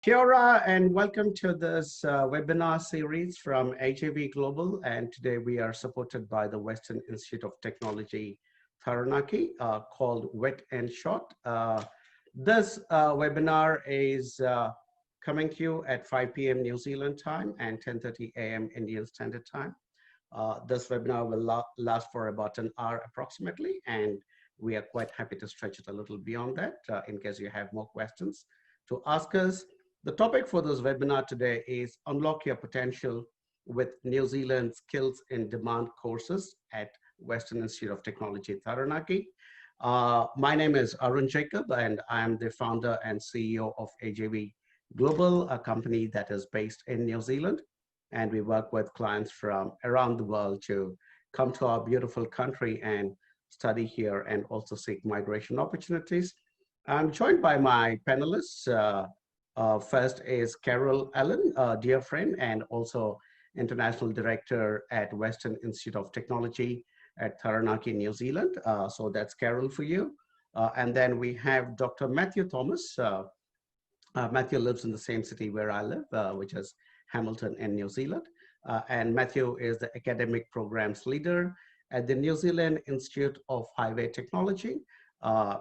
Kia ora and welcome to this webinar series from AJV Global. And today we are supported by the Western Institute of Technology, Taranaki, called Witt in short. This webinar is coming to you at 5 p.m. New Zealand time and 10:30 a.m. Indian Standard Time. This webinar will last for about an hour approximately, and we are quite happy to stretch it a little beyond that in case you have more questions to ask us. The topic for this webinar today is Unlock Your Potential with New Zealand Skills in Demand courses at Western Institute of Technology, Taranaki. My name is Arun Jacob, and I'm the founder and CEO of AJV Global, a company that is based in New Zealand. And we work with clients from around the world to come to our beautiful country and study here and also seek migration opportunities. I'm joined by my panelists. First is Carol Allen, a dear friend and also International Director at Western Institute of Technology at Taranaki, New Zealand. So that's Carol for you. And then we have Dr. Matthew Thomas. Matthew lives in the same city where I live, which is Hamilton in New Zealand. And Matthew is the Academic Programs Leader at the New Zealand Institute of Highway Technology,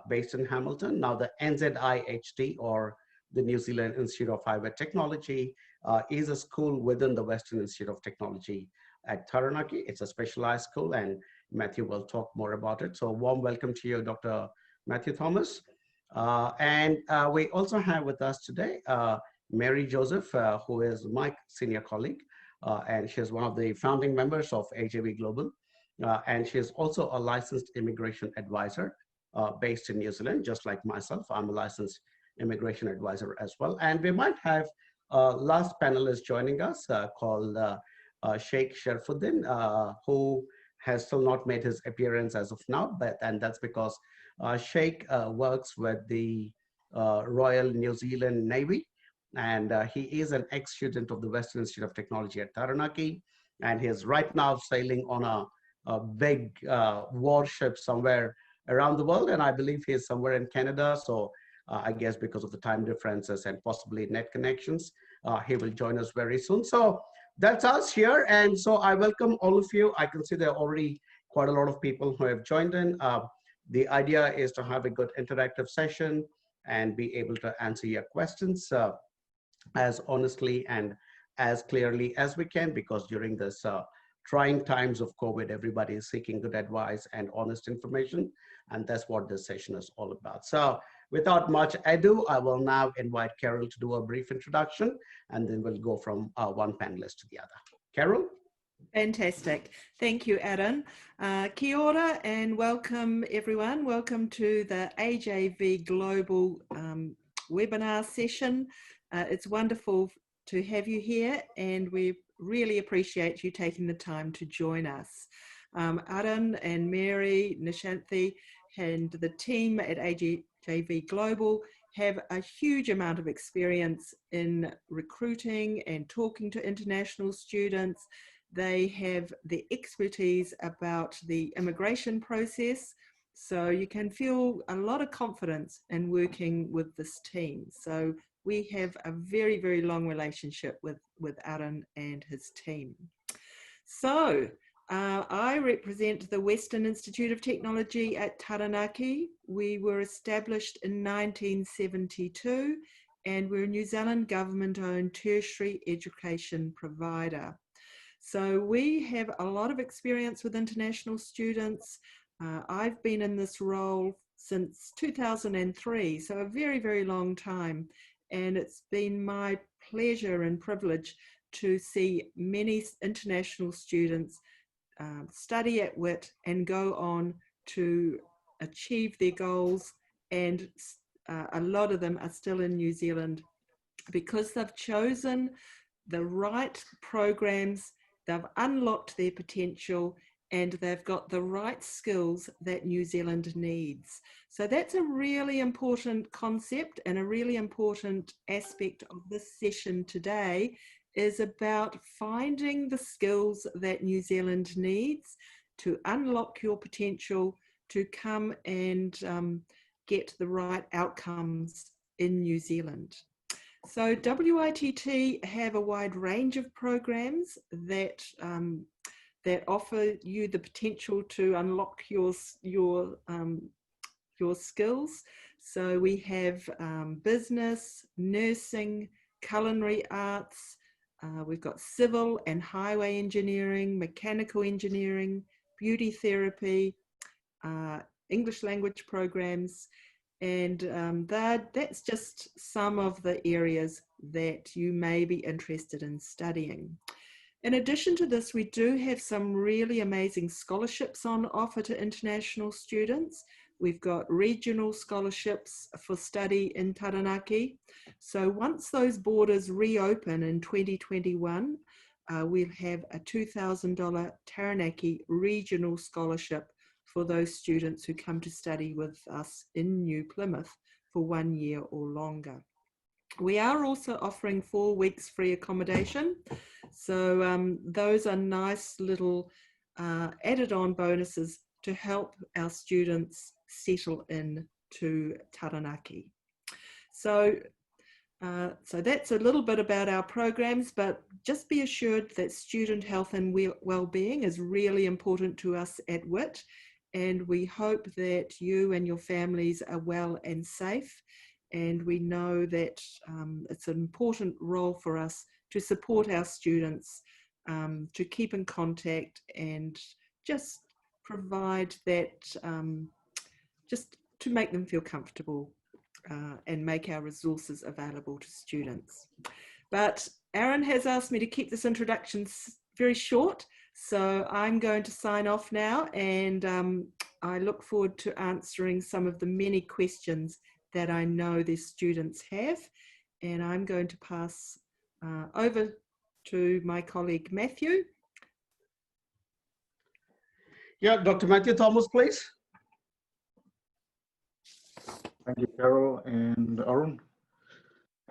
based in Hamilton. Now the NZIHT, or the New Zealand Institute of Highway Technology, is a school within the Western Institute of Technology at Taranaki. It's a specialized school, and Matthew will talk more about it. So warm welcome to you, Dr. Matthew Thomas. And we also have with us today Mary Joseph, who is my senior colleague, and she's one of the founding members of AJV Global. And she is also a licensed immigration advisor based in New Zealand, just like myself. I'm a licensed immigration advisor as well. And we might have last panelist joining us called Sheikh Sharfuddin, who has still not made his appearance as of now, and that's because Sheikh works with the Royal New Zealand Navy, and he is an ex-student of the Western Institute of Technology at Taranaki, and he is right now sailing on a big warship somewhere around the world, and I believe he is somewhere in Canada. So I guess because of the time differences and possibly net connections, he will join us very soon. So that's us here. And so I welcome all of you. I can see there are already quite a lot of people who have joined in. The idea is to have a good interactive session and be able to answer your questions as honestly and as clearly as we can, because during this trying times of COVID, everybody is seeking good advice and honest information. And that's what this session is all about. So without much ado, I will now invite Carol to do a brief introduction, and then we'll go from one panelist to the other. Carol? Fantastic. Thank you, Aaron. Kia ora and welcome, everyone. Welcome to the AJV Global webinar session. It's wonderful to have you here, and we really appreciate you taking the time to join us. Aaron and Mary, Nishanthi, and the team at AJV Global have a huge amount of experience in recruiting and talking to international students. They have the expertise about the immigration process, so you can feel a lot of confidence in working with this team. So we have a very, very long relationship with Aaron and his team. So I represent the Western Institute of Technology at Taranaki. We were established in 1972, and we're a New Zealand government-owned tertiary education provider. So we have a lot of experience with international students. I've been in this role since 2003, so a very, very long time. And it's been my pleasure and privilege to see many international students study at Witt and go on to achieve their goals, and a lot of them are still in New Zealand because they've chosen the right programs, they've unlocked their potential, and they've got the right skills that New Zealand needs. So that's a really important concept, and a really important aspect of this session today is about finding the skills that New Zealand needs to unlock your potential to come and get the right outcomes in New Zealand. So WITT have a wide range of programs that that offer you the potential to unlock your skills. So we have business, nursing, culinary arts. We've got civil and highway engineering, mechanical engineering, beauty therapy, English language programs, and that's just some of the areas that you may be interested in studying. In addition to this, we do have some really amazing scholarships on offer to international students. We've got regional scholarships for study in Taranaki. So once those borders reopen in 2021, we'll have a $2,000 Taranaki regional scholarship for those students who come to study with us in New Plymouth for 1 year or longer. We are also offering 4 weeks free accommodation. So those are nice little added on bonuses to help our students settle in to Taranaki. So that's a little bit about our programs, but just be assured that student health and well-being is really important to us at Witt, and we hope that you and your families are well and safe. And we know that it's an important role for us to support our students, to keep in contact and just provide that, just to make them feel comfortable and make our resources available to students. But Aaron has asked me to keep this introduction very short, so I'm going to sign off now, and I look forward to answering some of the many questions that I know the students have, and I'm going to pass over to my colleague Matthew. Yeah, Dr. Matthew Thomas, please. Thank you, Carol and Arun.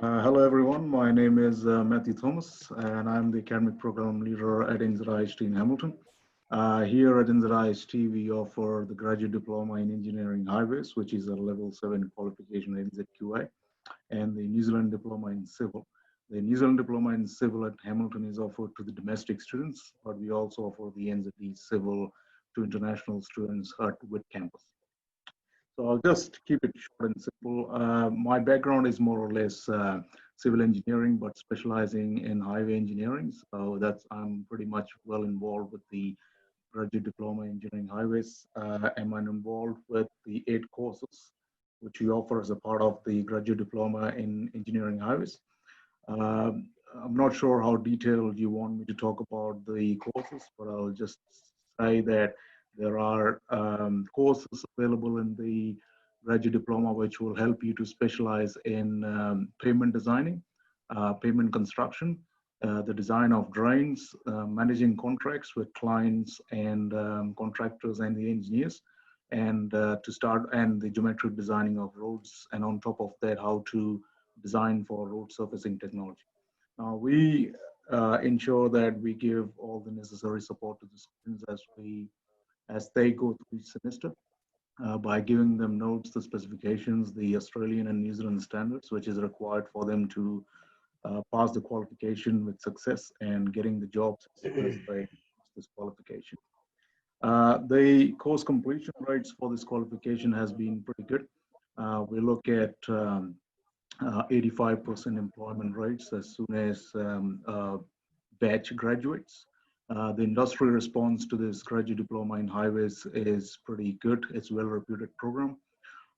Hello, everyone. My name is Matthew Thomas, and I'm the academic program leader at NZIHT in Hamilton. Here at NZIHT, we offer the graduate diploma in engineering highways, which is a level 7 qualification at NZQA, and the New Zealand diploma in civil. The New Zealand diploma in civil at Hamilton is offered to the domestic students, but we also offer the NZD civil to international students at Witt campus. So I'll just keep it short and simple. My background is more or less civil engineering, but specializing in highway engineering. So I'm pretty much well involved with the graduate diploma in engineering highways. I'm involved with the 8 courses, which we offer as a part of the graduate diploma in engineering highways. I'm not sure how detailed you want me to talk about the courses, but I'll just say that there are courses available in the graduate diploma which will help you to specialize in pavement designing, pavement construction, the design of drains, managing contracts with clients and contractors and the engineers, and and the geometric designing of roads, and on top of that, how to design for road surfacing technology. Now we ensure that we give all the necessary support to the students as they go through each semester by giving them notes, the specifications, the Australian and New Zealand standards, which is required for them to pass the qualification with success and getting the jobs as soon as they pass this qualification. The course completion rates for this qualification has been pretty good. We look at 85% employment rates as soon as batch graduates. The industry response to this graduate diploma in highways is pretty good. It's a well-reputed program.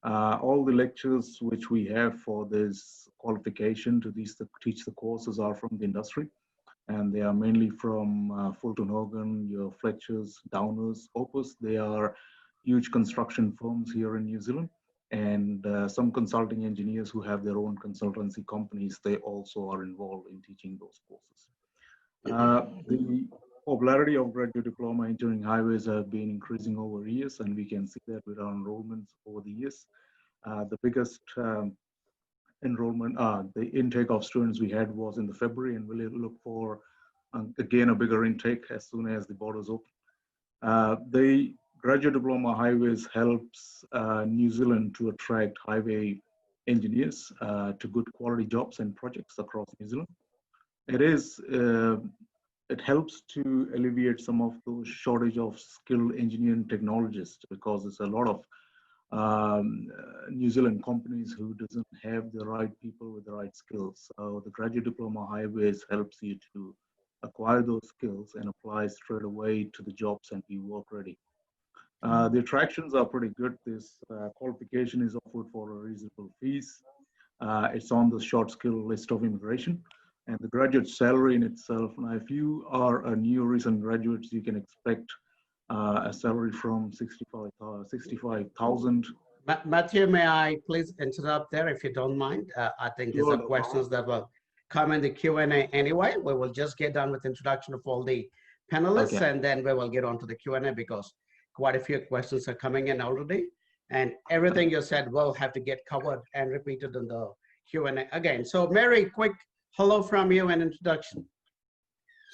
All the lectures which we have for this qualification to teach the courses are from the industry, and they are mainly from Fulton Hogan, your Fletchers, Downers, Opus. They are huge construction firms here in New Zealand, and some consulting engineers who have their own consultancy companies, they also are involved in teaching those courses. The popularity of graduate diploma engineering highways have been increasing over years, and we can see that with our enrollments over the years. The biggest enrollment, the intake of students we had was in the February, and we'll look for again a bigger intake as soon as the borders open. The graduate diploma highways helps New Zealand to attract highway engineers to good quality jobs and projects across New Zealand. It is it helps to alleviate some of the shortage of skilled engineering technologists, because there's a lot of New Zealand companies who doesn't have the right people with the right skills. So the graduate diploma highways helps you to acquire those skills and apply straight away to the jobs and be work ready. The attractions are pretty good. This qualification is offered for a reasonable fees. It's on the short skill list of immigration. And the graduate salary in itself, now if you are a new recent graduate, you can expect a salary from 65,000. Matthew, may I please interrupt there if you don't mind? I think these Sure, are no questions problem. that will come in the Q&A anyway. We will just get done with introduction of all the panelists, Okay. and then we will get on to the Q&A, because quite a few questions are coming in already. And everything you said will have to get covered and repeated in the Q&A again. So Mary, quick hello from you and introduction.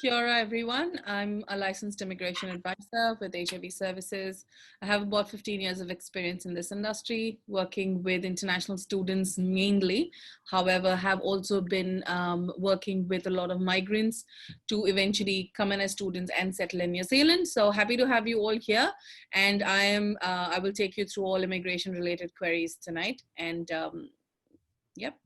Kia ora, everyone. I'm a licensed immigration advisor with HIV Services. I have about 15 years of experience in this industry, working with international students mainly. However, have also been working with a lot of migrants to eventually come in as students and settle in New Zealand. So happy to have you all here. And I will take you through all immigration related queries tonight. And yep.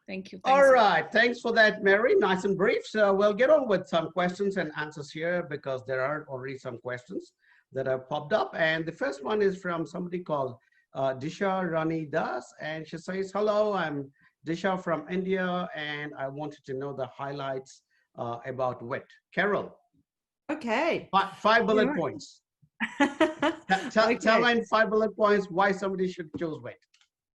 Thank you. All right, thanks for that, Mary. Nice and brief. So we'll get on with some questions and answers here, because there are already some questions that have popped up. And the first one is from somebody called Disha Rani Das. And she says, hello, I'm Disha from India, and I wanted to know the highlights about Witt. Carol. Okay. Five bullet points. Tell me in 5 bullet points why somebody should choose Witt.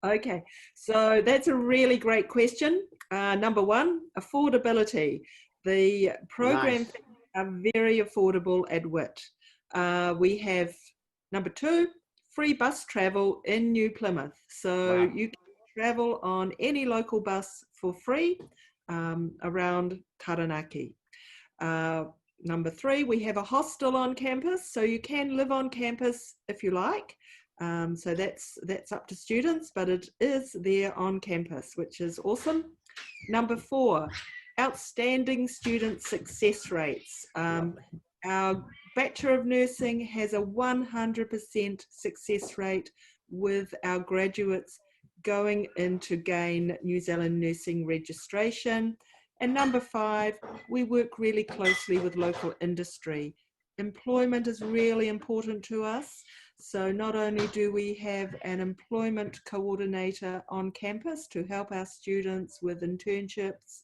Okay, so that's a really great question. Number one, affordability. The programs are very affordable at Witt. We have, number two, free bus travel in New Plymouth. So you can travel on any local bus for free around Taranaki. Number three, we have a hostel on campus, so you can live on campus if you like. So that's up to students, but it is there on campus, which is awesome. Number four, outstanding student success rates. Our Bachelor of Nursing has a 100% success rate with our graduates going in to gain New Zealand nursing registration. And number five, we work really closely with local industry. Employment is really important to us. So not only do we have an employment coordinator on campus to help our students with internships,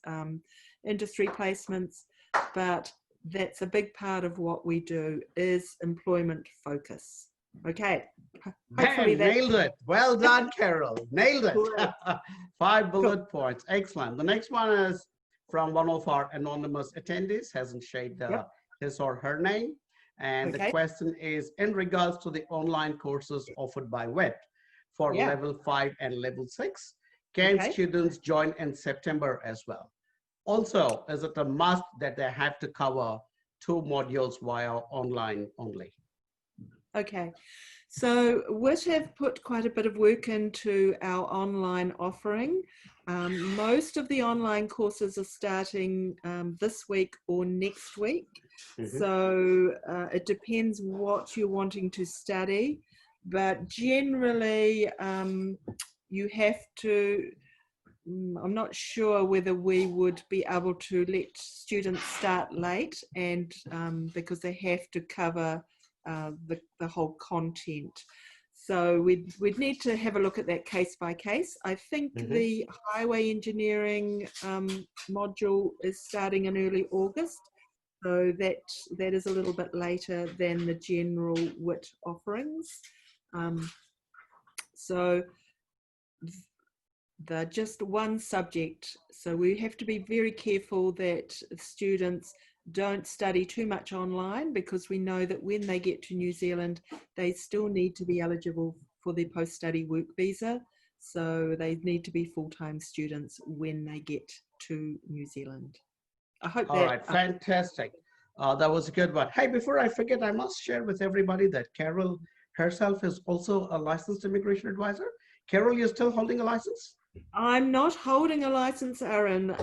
industry placements, but that's a big part of what we do is employment focus. Okay. Man, nailed it. Well done, Carol. Nailed it. 5 bullet points. Excellent. The next one is from one of our anonymous attendees, hasn't shared his or her name. And the question is in regards to the online courses offered by Witt for level 5 and level 6, can students join in September as well? Also, is it a must that they have to cover 2 modules via online only? Okay, so Witt have put quite a bit of work into our online offering. Most of the online courses are starting this week or next week. So it depends what you're wanting to study, but generally you have to, I'm not sure whether we would be able to let students start late, and because they have to cover the whole content. So we'd need to have a look at that case by case. I think the highway engineering module is starting in early August. So that is a little bit later than the general Witt offerings. So they're just one subject. So we have to be very careful that students don't study too much online, because we know that when they get to New Zealand, they still need to be eligible for their post-study work visa. So they need to be full-time students when they get to New Zealand. I hope All right, fantastic. That was a good one. Hey, before I forget, I must share with everybody that Carol herself is also a licensed immigration advisor. Carol, you're still holding a license? I'm not holding a license, Aaron.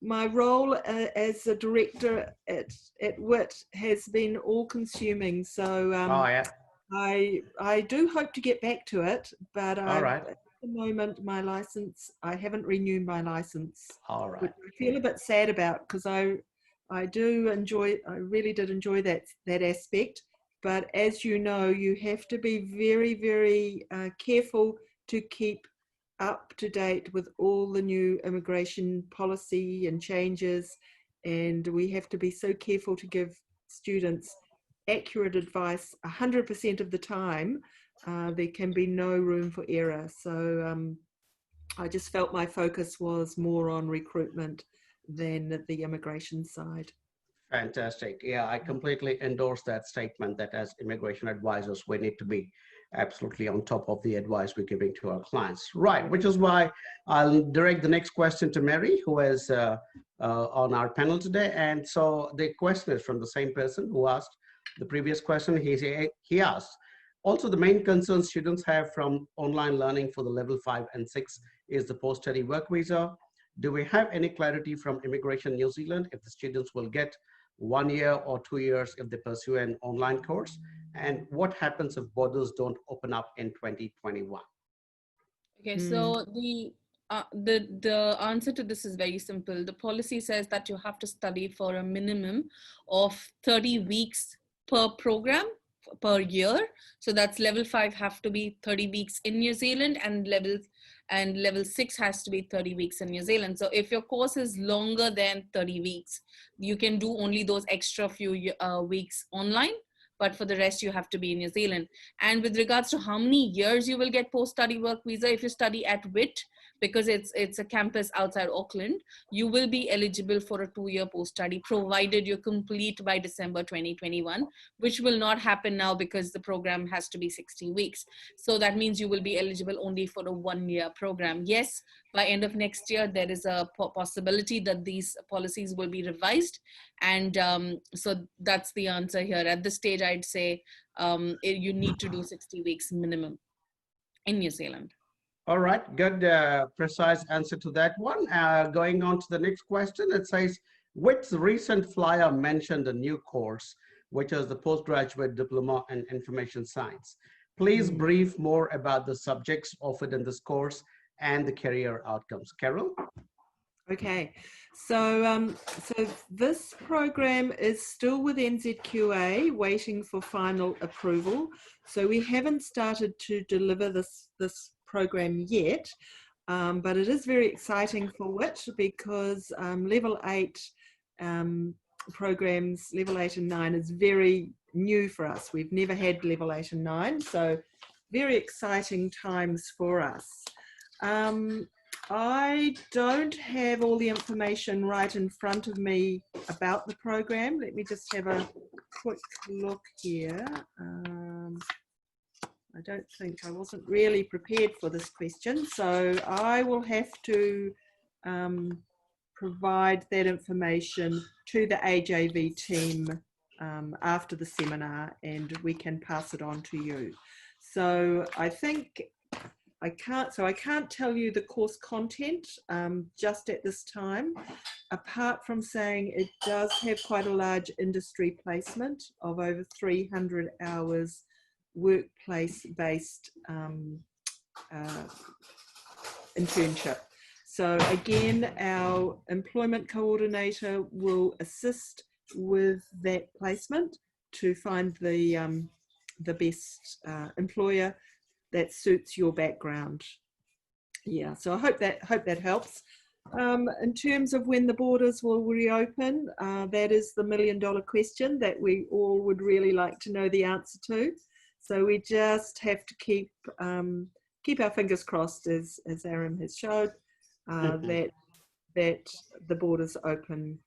My role as a director at Witt has been all-consuming. So Oh, yeah. I do hope to get back to it, but All right. at the moment my license, I haven't renewed my license, All which right. I feel a bit sad about because I do enjoy, I really did enjoy that aspect. But as you know, you have to be very, very careful to keep up to date with all the new immigration policy and changes. And we have to be so careful to give students accurate advice 100% of the time. There can be no room for error. So I just felt my focus was more on recruitment than the immigration side. Fantastic. Yeah, I completely endorse that statement that as immigration advisors, we need to be absolutely on top of the advice we're giving to our clients. Right, which is why I'll direct the next question to Mary, who is on our panel today. And so the question is from the same person who asked the previous question. He asked, also the main concern students have from online learning for the level 5 and 6 is the post-study work visa. Do we have any clarity from Immigration New Zealand if the students will get 1 year or 2 years if they pursue an online course? And what happens if borders don't open up in 2021? Okay, so the answer to this is very simple. The policy says that you have to study for a minimum of 30 weeks per program per year. So that's level 5 have to be 30 weeks in New Zealand, and level 6 has to be 30 weeks in New Zealand. So if your course is longer than 30 weeks, you can do only those extra few weeks online, but for the rest you have to be in New Zealand. And with regards to how many years you will get post-study work visa, if you study at Witt, because it's a campus outside Auckland, you will be eligible for a 2-year post-study, provided you complete by December 2021, which will not happen now because the program has to be 60 weeks. So that means you will be eligible only for a 1-year program. Yes, by end of next year, there is a possibility that these policies will be revised. And so that's the answer here. At this stage, I'd say you need to do 60 weeks minimum in New Zealand. All right, good, precise answer to that one. Going on to the next question, it says, Witt's recent flyer mentioned a new course, which is the postgraduate diploma in information science. Please brief more about the subjects offered in this course and the career outcomes. Carol? Okay, so this program is still with NZQA, waiting for final approval. So we haven't started to deliver this program yet, but it is very exciting for Witt because level 8 programs, level 8 and 9 is very new for us. We've never had level 8 and 9, so very exciting times for us. I don't have all the information right in front of me about the program. Let me just have a quick look here. I wasn't really prepared for this question, so I will have to provide that information to the AJV team after the seminar, and we can pass it on to you. So I think I can't tell you the course content just at this time, apart from saying it does have quite a large industry placement of over 300 hours workplace-based internship. So again, our employment coordinator will assist with that placement to find the best employer that suits your background. Yeah, so I hope that helps. In terms of when the borders will reopen, that is the million-dollar question that we all would really like to know the answer to. So we just have to keep our fingers crossed, as Aaron has showed, that the borders open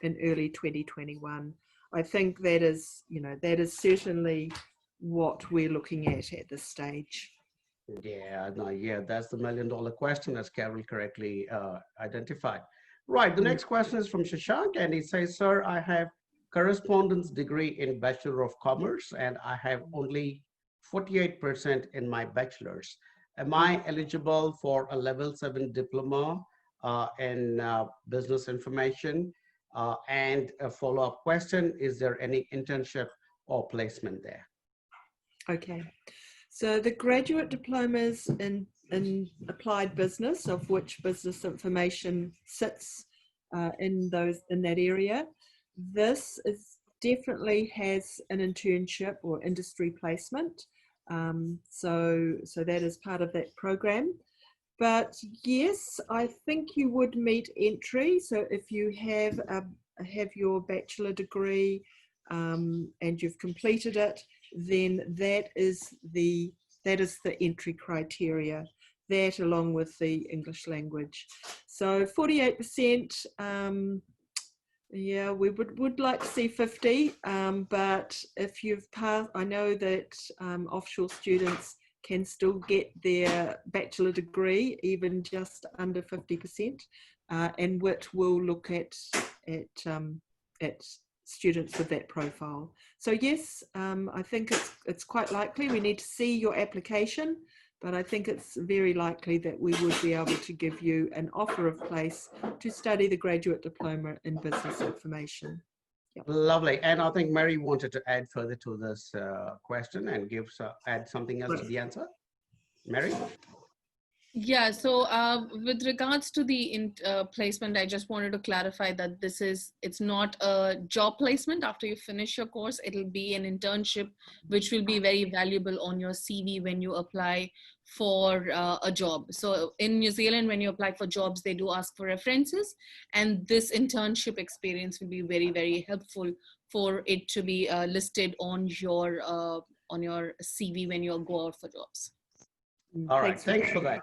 in early 2021. I think that is certainly what we're looking at this stage. Yeah, no, yeah, that's the million-dollar question, as Carol correctly identified. Right, the next question is from Shashank, and he says, sir, I have correspondence degree in Bachelor of Commerce, and I have only 48% in my bachelor's. am I eligible for a level 7 diploma in business information? And a follow-up question, is there any internship or placement there? Okay. So the graduate diplomas in applied business, of which business information sits in that area, this is definitely has an internship or industry placement. So that is part of that program. But yes, I think you would meet entry. So if you have your bachelor degree and you've completed it, then that is the entry criteria. That along with the English language. So 48%. Yeah, we would like to see 50, but if you've passed, I know that offshore students can still get their bachelor degree even just under 50%, and Witt will look at students with that profile. So yes, I think it's quite likely. We need to see your application, but I think it's very likely that we would be able to give you an offer of place to study the graduate diploma in business information. Yep. Lovely. And I think Mary wanted to add further to this question and add something else to the answer. Mary? Yeah, so with regards to the placement, I just wanted to clarify that it's not a job placement after you finish your course. It'll be an internship, which will be very valuable on your CV when you apply for a job. So in New Zealand, when you apply for jobs, they do ask for references, and this internship experience will be very, very helpful for it to be listed on your CV when you go out for jobs. All right, thanks for that.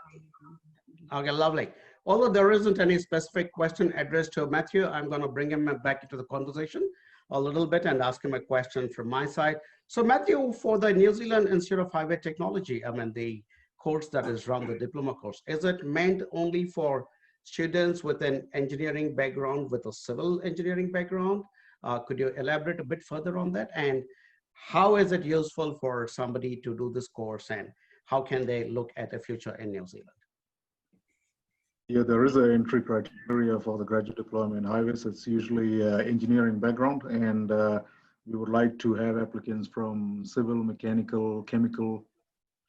Okay, lovely. Although there isn't any specific question addressed to Matthew, I'm going to bring him back into the conversation a little bit and ask him a question from my side. So Matthew, for the New Zealand Institute of Highway Technology, I mean, the course that is run, the diploma course, is it meant only for students with an engineering background, with a civil engineering background? Could you elaborate a bit further on that? And how is it useful for somebody to do this course, and how can they look at a future in New Zealand? Yeah, there is an entry criteria for the graduate diploma in highways. It's usually engineering background, and we would like to have applicants from civil, mechanical, chemical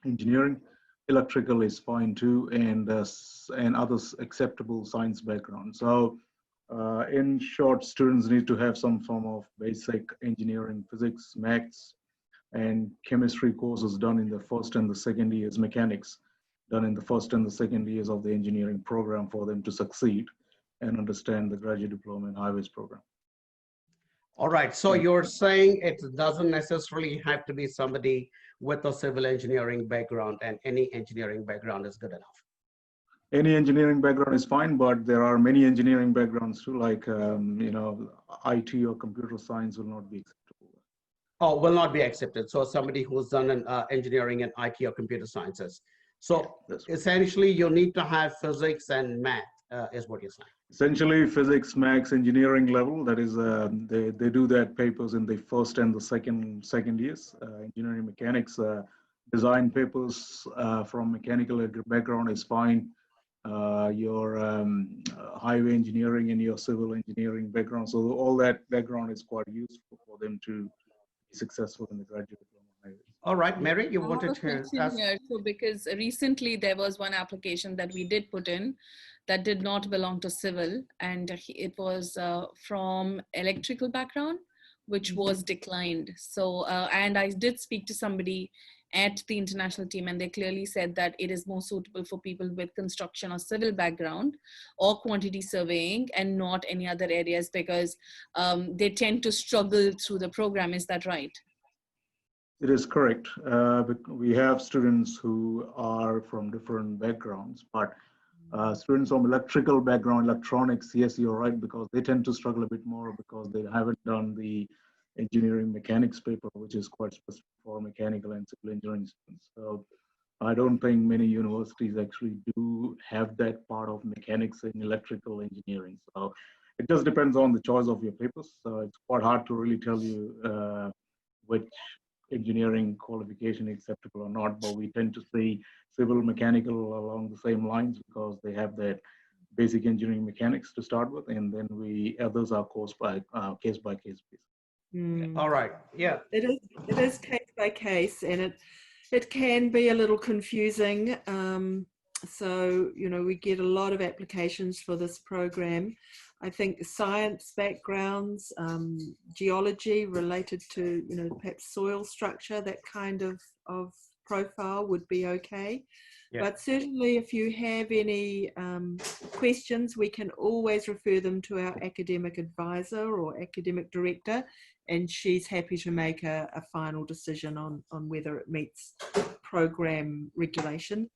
engineering. Electrical is fine too, and others acceptable science background. So in short, students need to have some form of basic engineering, physics, maths, and chemistry courses done in the first and the second years, mechanics done in the first and the second years of the engineering program for them to succeed and understand the graduate diploma in highways program. All right, so you're saying it doesn't necessarily have to be somebody with a civil engineering background, and any engineering background is good enough? Any engineering background is fine, but there are many engineering backgrounds too, like IT or computer science will not be acceptable. Oh, will not be accepted. So somebody who's done an engineering and IT or computer sciences. So essentially, you need to have physics and math, is what you're saying. Essentially, physics, maths, engineering level. That is, they do that papers in the first and the second years. Engineering, mechanics, design papers from mechanical background is fine. Your highway engineering and your civil engineering background. So all that background is quite useful for them to be successful in the graduate diploma. All right, Mary, you wanted to ask? Here, so because recently there was one application that we did put in that did not belong to civil, and it was from electrical background, which was declined. So, and I did speak to somebody at the international team, and they clearly said that it is more suitable for people with construction or civil background or quantity surveying, and not any other areas, because they tend to struggle through the program. Is that right? It is correct. We have students who are from different backgrounds, but students from electrical background, electronics, yes, you're right, because they tend to struggle a bit more because they haven't done the engineering mechanics paper, which is quite specific for mechanical and civil engineering students. So I don't think many universities actually do have that part of mechanics and electrical engineering. So it just depends on the choice of your papers. So it's quite hard to really tell you which engineering qualification acceptable or not, but we tend to see civil mechanical along the same lines because they have that basic engineering mechanics to start with, and then others are case by case basis. All right. Yeah. It is case by case, and it can be a little confusing. So, you know, we get a lot of applications for this program. I think science backgrounds, geology related to, you know, perhaps soil structure, that kind of profile would be okay. Yeah. But certainly if you have any questions, we can always refer them to our academic advisor or academic director, and she's happy to make a final decision on whether it meets program regulation.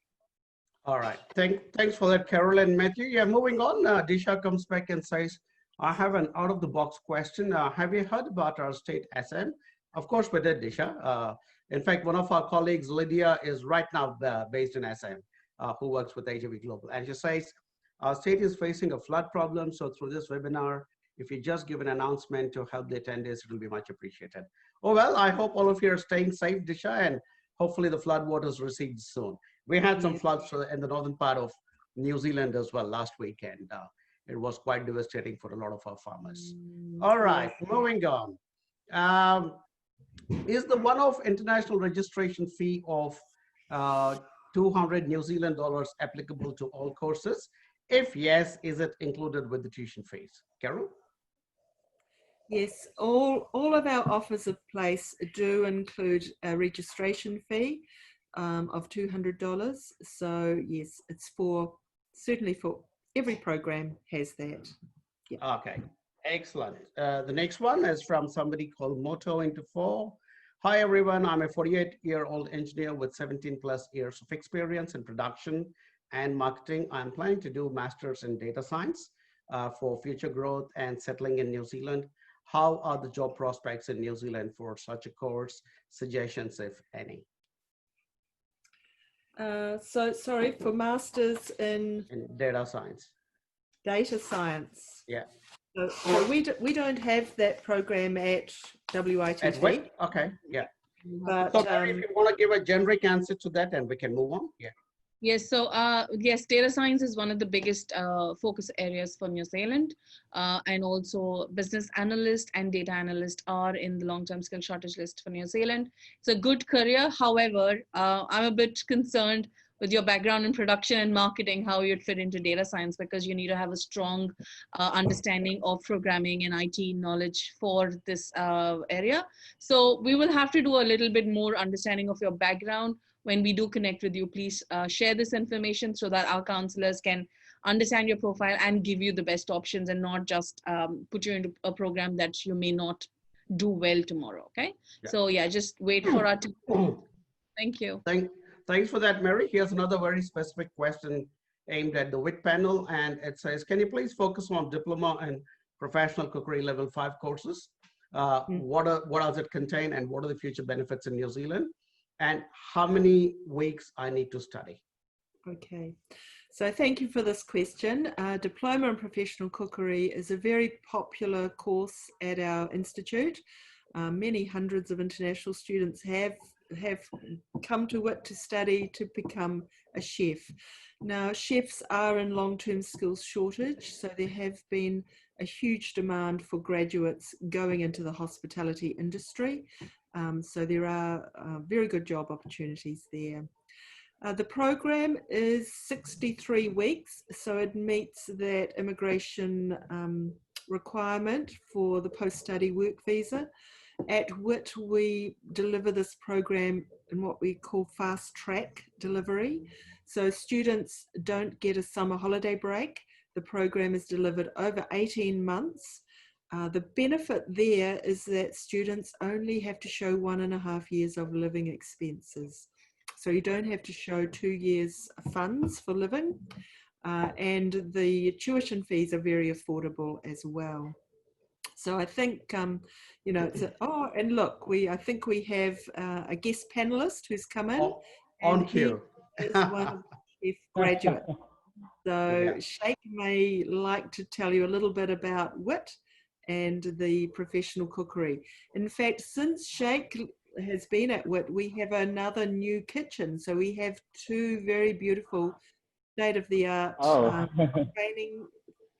All right. Thanks for that, Carol and Matthew. Yeah, moving on. Disha comes back and says, I have an out-of-the-box question. Have you heard about our state SM? Of course we did, Disha. In fact, one of our colleagues, Lydia, is right now based in SM, who works with HAV Global. And she says, our state is facing a flood problem. So through this webinar, if you just give an announcement to help the attendees, it will be much appreciated. Oh, well, I hope all of you are staying safe, Disha, and hopefully the flood waters recede soon. We had some floods in the northern part of New Zealand as well last weekend. It was quite devastating for a lot of our farmers. All right, moving on. Is the one-off international registration fee of 200 New Zealand dollars applicable to all courses? If yes, is it included with the tuition fees? Carol? Yes, all of our offers of place do include a registration fee of $200. So yes, it's certainly for every program has that. Yeah. Okay, excellent. The next one is from somebody called Moto into 4. Hi everyone, I'm a 48-year-old engineer with 17+ years of experience in production and marketing. I'm planning to do masters in data science for future growth and settling in New Zealand. How are the job prospects in New Zealand for such a course? Suggestions, if any. So sorry, for masters in data science. Data science. Yeah. So we don't have that program at WITT. At Witt? Okay. Yeah. But so if you want to give a generic answer to that, and we can move on. Yeah. Yes, so yes, data science is one of the biggest focus areas for New Zealand, and also business analyst and data analyst are in the long-term skill shortage list for New Zealand. It's a good career. However, I'm a bit concerned with your background in production and marketing, how you'd fit into data science, because you need to have a strong understanding of programming and IT knowledge for this area. So we will have to do a little bit more understanding of your background. When we do connect with you, please share this information so that our counselors can understand your profile and give you the best options, and not just put you into a program that you may not do well tomorrow. Okay. Yeah. So yeah, just wait for our time. Thank you. Thanks for that, Mary. Here's another very specific question aimed at the Witt panel, and it says, can you please focus on diploma and professional cookery level 5 courses? What does it contain, and what are the future benefits in New Zealand? And how many weeks I need to study? Okay, so thank you for this question. Diploma in Professional Cookery is a very popular course at our institute. Many hundreds of international students have come to Witt to study to become a chef. Now, chefs are in long-term skills shortage, so there have been a huge demand for graduates going into the hospitality industry. So there are very good job opportunities there. The program is 63 weeks, so it meets that immigration requirement for the post-study work visa. At Witt, we deliver this program in what we call fast track delivery. So students don't get a summer holiday break. The program is delivered over 18 months. The benefit there is that students only have to show 1.5 years of living expenses. So you don't have to show 2 years funds for living, and the tuition fees are very affordable as well. So I think, you know, and look, I think we have a guest panelist who's come in. On cue. Is one of the graduates. So yeah. Sheikh may like to tell you a little bit about Witt and the professional cookery. In fact, since Sheikh has been at Witt, we have another new kitchen. So we have two very beautiful state-of-the-art Oh, training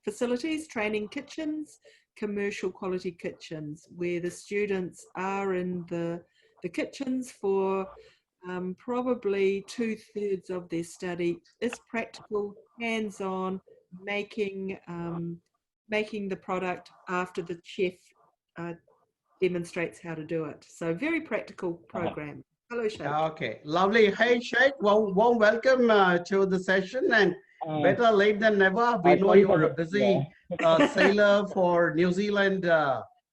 facilities, training kitchens, commercial quality kitchens, where the students are in the kitchens for probably 2/3 of their study is practical, hands-on, making the product after the chef demonstrates how to do it. So very practical program. Hello, Sheikh. Okay, lovely. Hey, Sheikh, warm welcome to the session, and better late than never. We know sorry you're for a busy sailor for New Zealand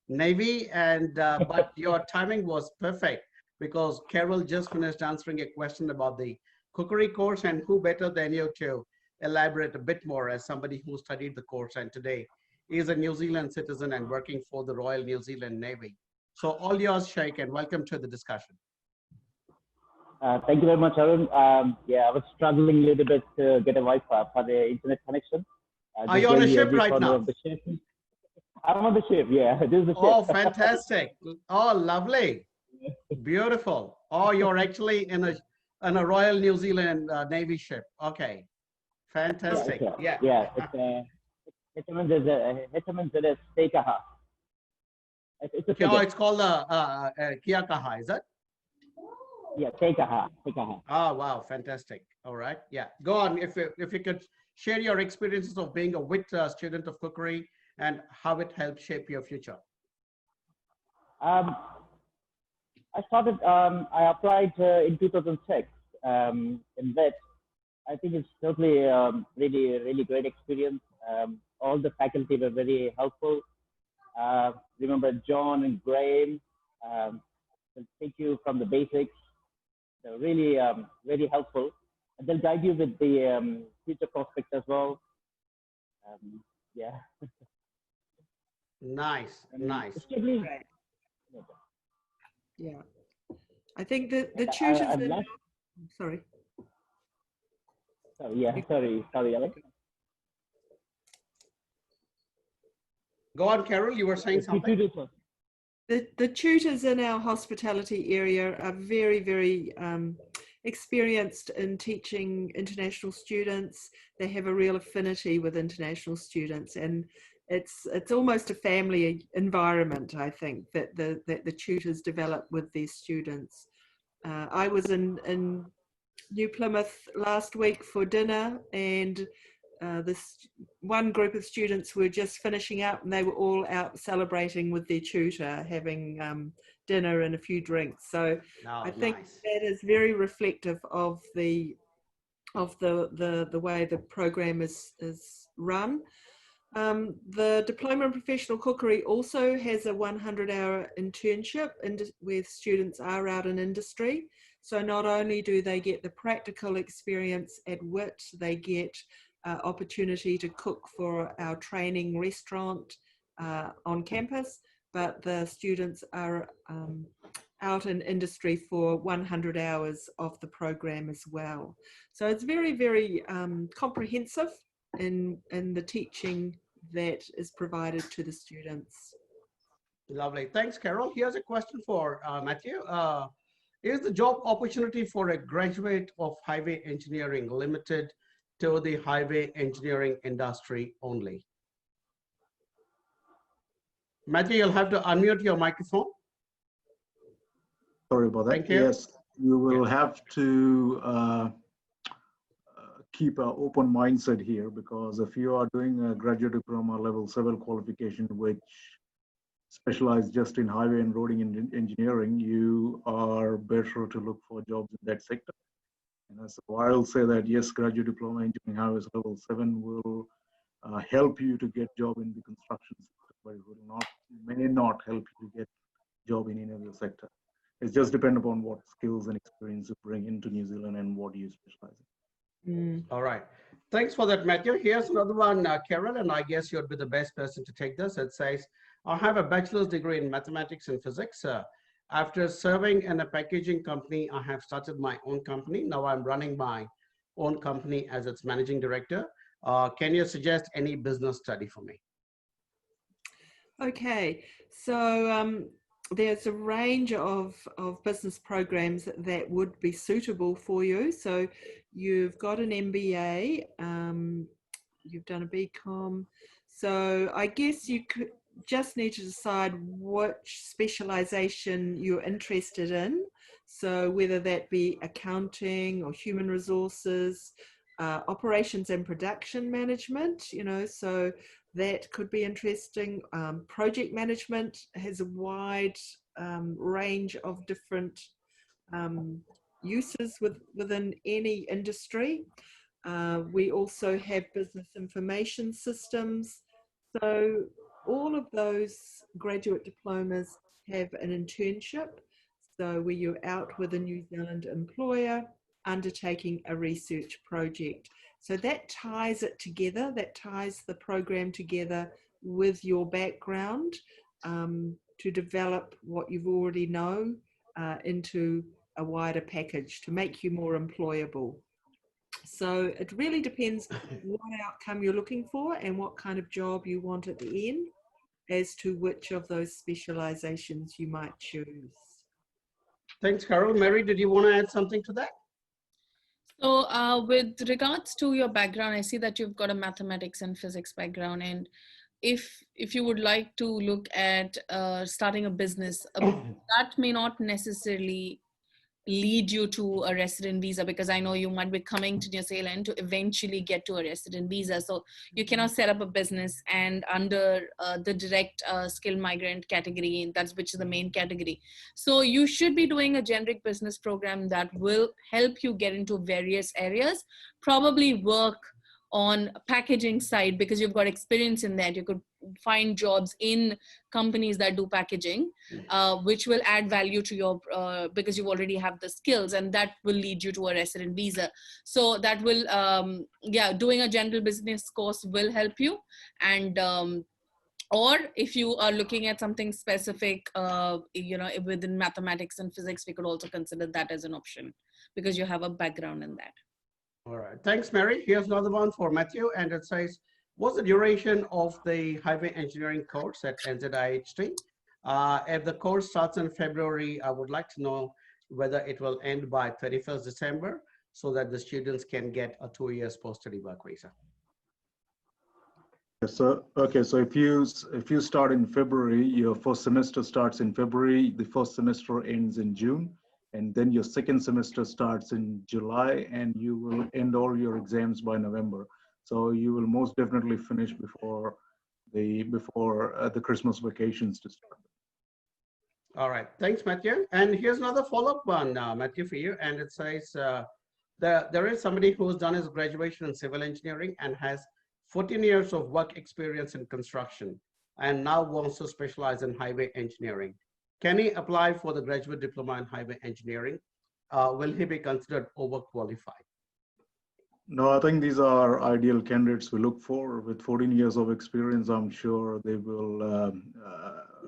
Navy, and but your timing was perfect because Carol just finished answering a question about the cookery course, and who better than you to elaborate a bit more as somebody who studied the course and today is a New Zealand citizen and working for the Royal New Zealand Navy. So all yours, Sheikh, and welcome to the discussion. Thank you very much, Arun. Yeah, I was struggling a little bit to get a Wi-Fi for the internet connection. Are you on a ship right now? Of the ship. I'm on the ship, yeah. This is the ship. Oh, fantastic. Oh, lovely. Beautiful. Oh, you're actually in a Royal New Zealand Navy ship. Okay. Fantastic. Yeah. Yeah, it's HMNZ Stekaha. It's a Oh, it's called Kiakaha, is it? Yeah, Stekaha. Oh, wow. Fantastic. All right. Yeah. Go on. If you could share your experiences of being a Witt student of cookery and how it helped shape your future. I applied in 2006 in Witt. I think it's totally really great experience. All the faculty were very helpful. Remember John and Graham, they'll take you from the basics. They're really very helpful. And they'll guide you with the future prospects as well. Yeah. Nice. Yeah. I think that the tutors sorry. Oh, yeah, sorry, Alex. Go on, Carol, you were saying something. The tutors in our hospitality area are very experienced in teaching international students. They have a real affinity with international students, and it's almost a family environment, I think, that the tutors develop with their students. I was in New Plymouth last week for dinner, and this one group of students were just finishing up, and they were all out celebrating with their tutor, having dinner and a few drinks. So I think that is very reflective of the way the program is run. The Diploma in Professional Cookery also has a 100-hour internship where students are out in industry. So not only do they get the practical experience at Witt, they get opportunity to cook for our training restaurant on campus, but the students are out in industry for 100 hours of the program as well. So it's very comprehensive in the teaching that is provided to the students. Lovely. Thanks, Carol. Here's a question for Matthew. Is the job opportunity for a graduate of highway engineering limited to the highway engineering industry only? Matthew, you'll have to unmute your microphone. Sorry about that. Thank you. Yes, you will have to keep an open mindset here, because if you are doing a graduate diploma level 7 qualification, which specialize just in highway and roading engineering, you are better to look for jobs in that sector. And so I'll say that yes, graduate diploma engineering highways level 7 will help you to get job in the construction sector, but it will may not help you to get job in any other sector. It's just depend upon what skills and experience you bring into New Zealand and what you specialize in. All right. Thanks for that, Matthew. Here's another one, Carol, and I guess you'd be the best person to take this. It says, I have a bachelor's degree in mathematics and physics. After serving in a packaging company, I have started my own company. Now I'm running my own company as its managing director. Can you suggest any business study for me? Okay, so there's a range of business programs that would be suitable for you. So you've got an MBA, you've done a BCom. So I guess you could just need to decide which specialization you're interested in. So whether that be accounting or human resources, operations and production management, you know, so that could be interesting. Project management has a wide range of different uses within any industry. We also have business information systems. So all of those graduate diplomas have an internship. So where you're out with a New Zealand employer undertaking a research project. So that ties it together, that ties the program together with your background to develop what you've already know into a wider package to make you more employable. So it really depends what outcome you're looking for and what kind of job you want at the end as to which of those specializations you might choose. Thanks, Carol. Mary, did you want to add something to that? So with regards to your background, I see that you've got a mathematics and physics background. And if you would like to look at starting a business, that may not necessarily lead you to a resident visa, because I know you might be coming to New Zealand to eventually get to a resident visa. So you cannot set up a business and under the direct skilled migrant category, which is the main category. So you should be doing a generic business program that will help you get into various areas, probably work on packaging side because you've got experience in that. You could find jobs in companies that do packaging, which will add value to your, because you already have the skills, and that will lead you to a resident visa. So that will, yeah, doing a general business course will help you. And or if you are looking at something specific, you know, within mathematics and physics, we could also consider that as an option because you have a background in that. All right, thanks, Mary. Here's another one for Matthew, and it says, what's the duration of the highway engineering course at NZIHT? If the course starts in February, I would like to know whether it will end by 31st December so that the students can get a 2 years post-study work visa. So, okay, so if you start in February, your first semester starts in February, the first semester ends in June, and then your second semester starts in July, and you will end all your exams by November. So you will most definitely finish before the Christmas vacations to start. All right, thanks, Matthew. And here's another follow-up one, Matthew, for you. And it says, there is somebody who's done his graduation in civil engineering and has 14 years of work experience in construction and now wants to specialize in highway engineering. Can he apply for the graduate diploma in highway engineering? Will he be considered overqualified? No, I think these are ideal candidates we look for. With 14 years of experience, I'm sure they will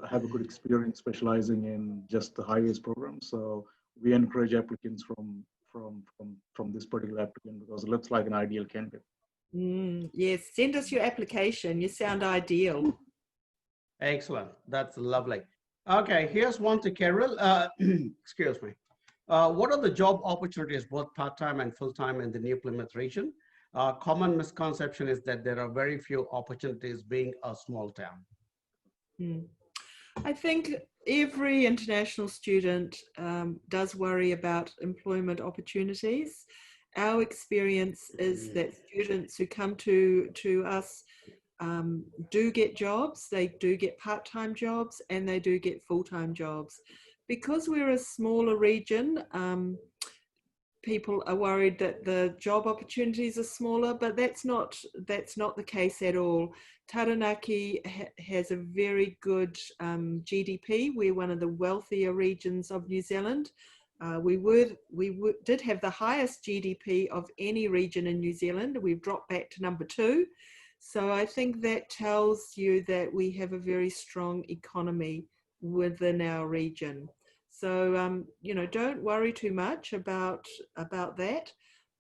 have a good experience specializing in just the highways program. So we encourage applicants from this particular applicant because it looks like an ideal candidate. Yes, send us your application. You sound ideal. Excellent. That's lovely. Okay, here's one to Carol. Excuse me. What are the job opportunities, both part-time and full-time, in the New Plymouth region? Common misconception is that there are very few opportunities being a small town. I think every international student does worry about employment opportunities. Our experience is that students who come to us do get jobs, they do get part-time jobs, and they do get full-time jobs. Because we're a smaller region, people are worried that the job opportunities are smaller, but that's not the case at all. Taranaki has a very good GDP. We're one of the wealthier regions of New Zealand. We did have the highest GDP of any region in New Zealand. We've dropped back to number 2. So I think that tells you that we have a very strong economy within our region. So, you know, don't worry too much about that.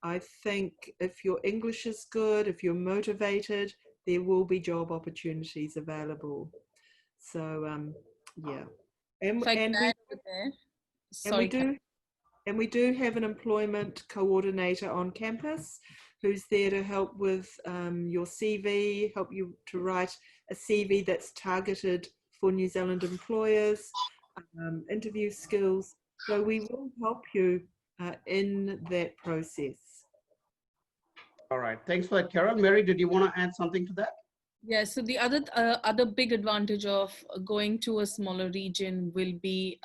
I think if your English is good, if you're motivated, there will be job opportunities available. So, yeah. And, If I could and add over there, sorry, we do have an employment coordinator on campus who's there to help with your CV, help you to write a CV that's targeted for New Zealand employers, interview skills. So we will help you in that process. All right. Thanks for that, Carol. Mary, did you want to add something to that? Yeah, so the other big advantage of going to a smaller region will be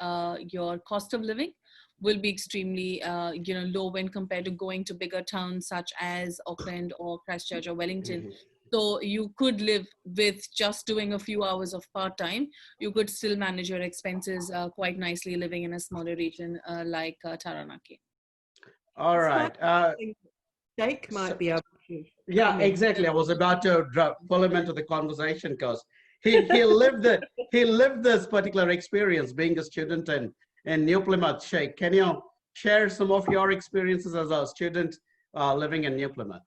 your cost of living will be extremely low when compared to going to bigger towns such as Auckland or Christchurch or Wellington. Mhm. So you could live with just doing a few hours of part-time. You could still manage your expenses quite nicely living in a smaller region like Taranaki. All right. Jake might be able to. Yeah, comment. exactly. I was about to pull him into the conversation because he lived this particular experience being a student in New Plymouth. Sheikh, can you share some of your experiences as a student living in New Plymouth?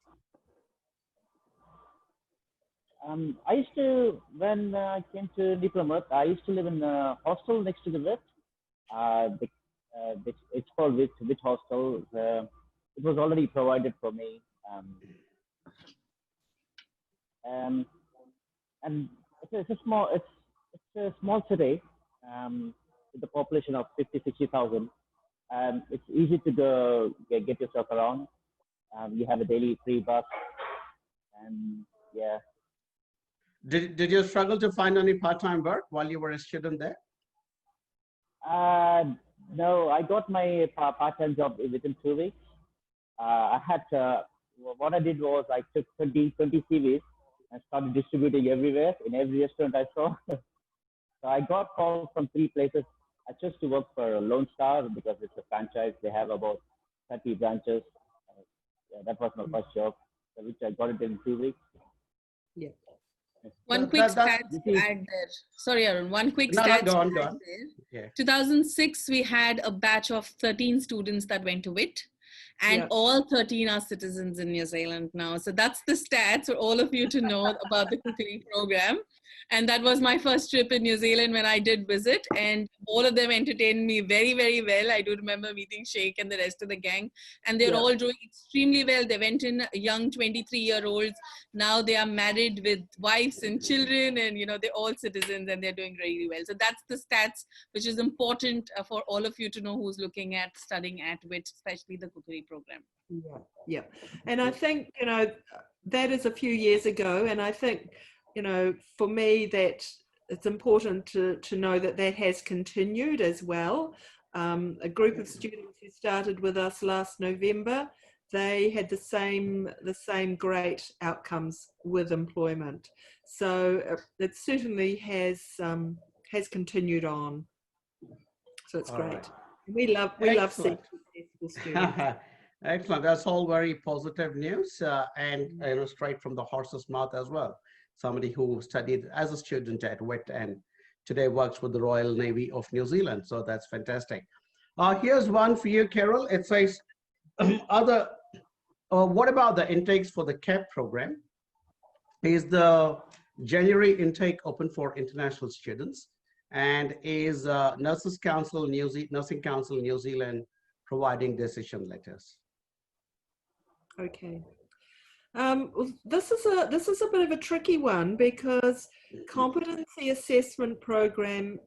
I used to, when I came to Diploma, I used to live in a hostel next to the Witt. It's called Witt Hostel. It was already provided for me. And it's a small city with a population of 50-60,000. It's easy to go get yourself around. You have a daily free bus, and yeah. Did you struggle to find any part-time work while you were a student there? No, I got my part-time job within 2 weeks. I had what I did was I took 20 CVs and started distributing everywhere in every restaurant I saw. So I got calls from 3 places. I chose to work for Lone Star because it's a franchise. They have about 30 branches. Yeah, that was my first job, which I got it in 2 weeks. Yeah. One quick stat to add there. Sorry, Arun. One quick stat go on. there. Yeah. 2006, we had a batch of 13 students that went to Witt. And all 13 are citizens in New Zealand now. So that's the stats for all of you to know about the cookery program. And that was my first trip in New Zealand when I did visit. And all of them entertained me very, very well. I do remember meeting Sheikh and the rest of the gang. And they're all doing extremely well. They went in young 23-year-olds. Now they are married with wives and children. And, they're all citizens and they're doing really well. So that's the stats, which is important for all of you to know who's looking at studying at Witt, especially the cookery program. Yeah. And I think, that is a few years ago. And I think, for me, that it's important to know that has continued as well. A group of students who started with us last November, they had the same great outcomes with employment. So it certainly has continued on. So it's great. Right. We love seeing successful students. Excellent. That's all very positive news, and straight from the horse's mouth as well. Somebody who studied as a student at Witt and today works with the Royal Navy of New Zealand. So that's fantastic. Here's one for you, Carol. It says, what about the intakes for the CAP program? Is the January intake open for international students? And is Nursing Council New Zealand providing decision letters? Okay. This is a bit of a tricky one because competency assessment program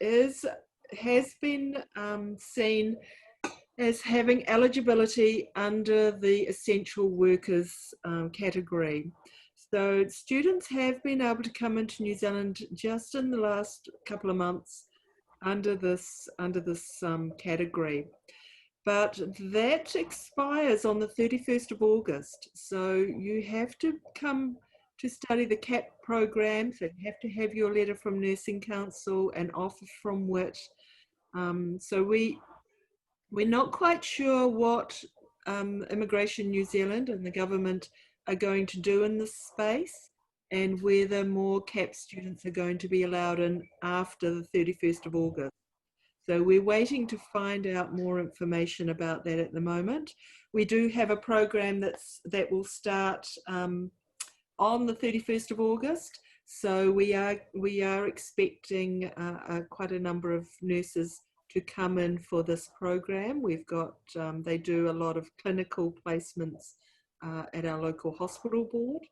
has been seen as having eligibility under the essential workers category. So students have been able to come into New Zealand just in the last couple of months under this category. But that expires on the 31st of August. So you have to come to study the CAP program. So you have to have your letter from Nursing Council and offer from Witt. So we're not quite sure what Immigration New Zealand and the government are going to do in this space and whether more CAP students are going to be allowed in after the 31st of August. So we're waiting to find out more information about that at the moment. We do have a program that will start on the 31st of August. So we are expecting quite a number of nurses to come in for this program. We've got, they do a lot of clinical placements at our local hospital board.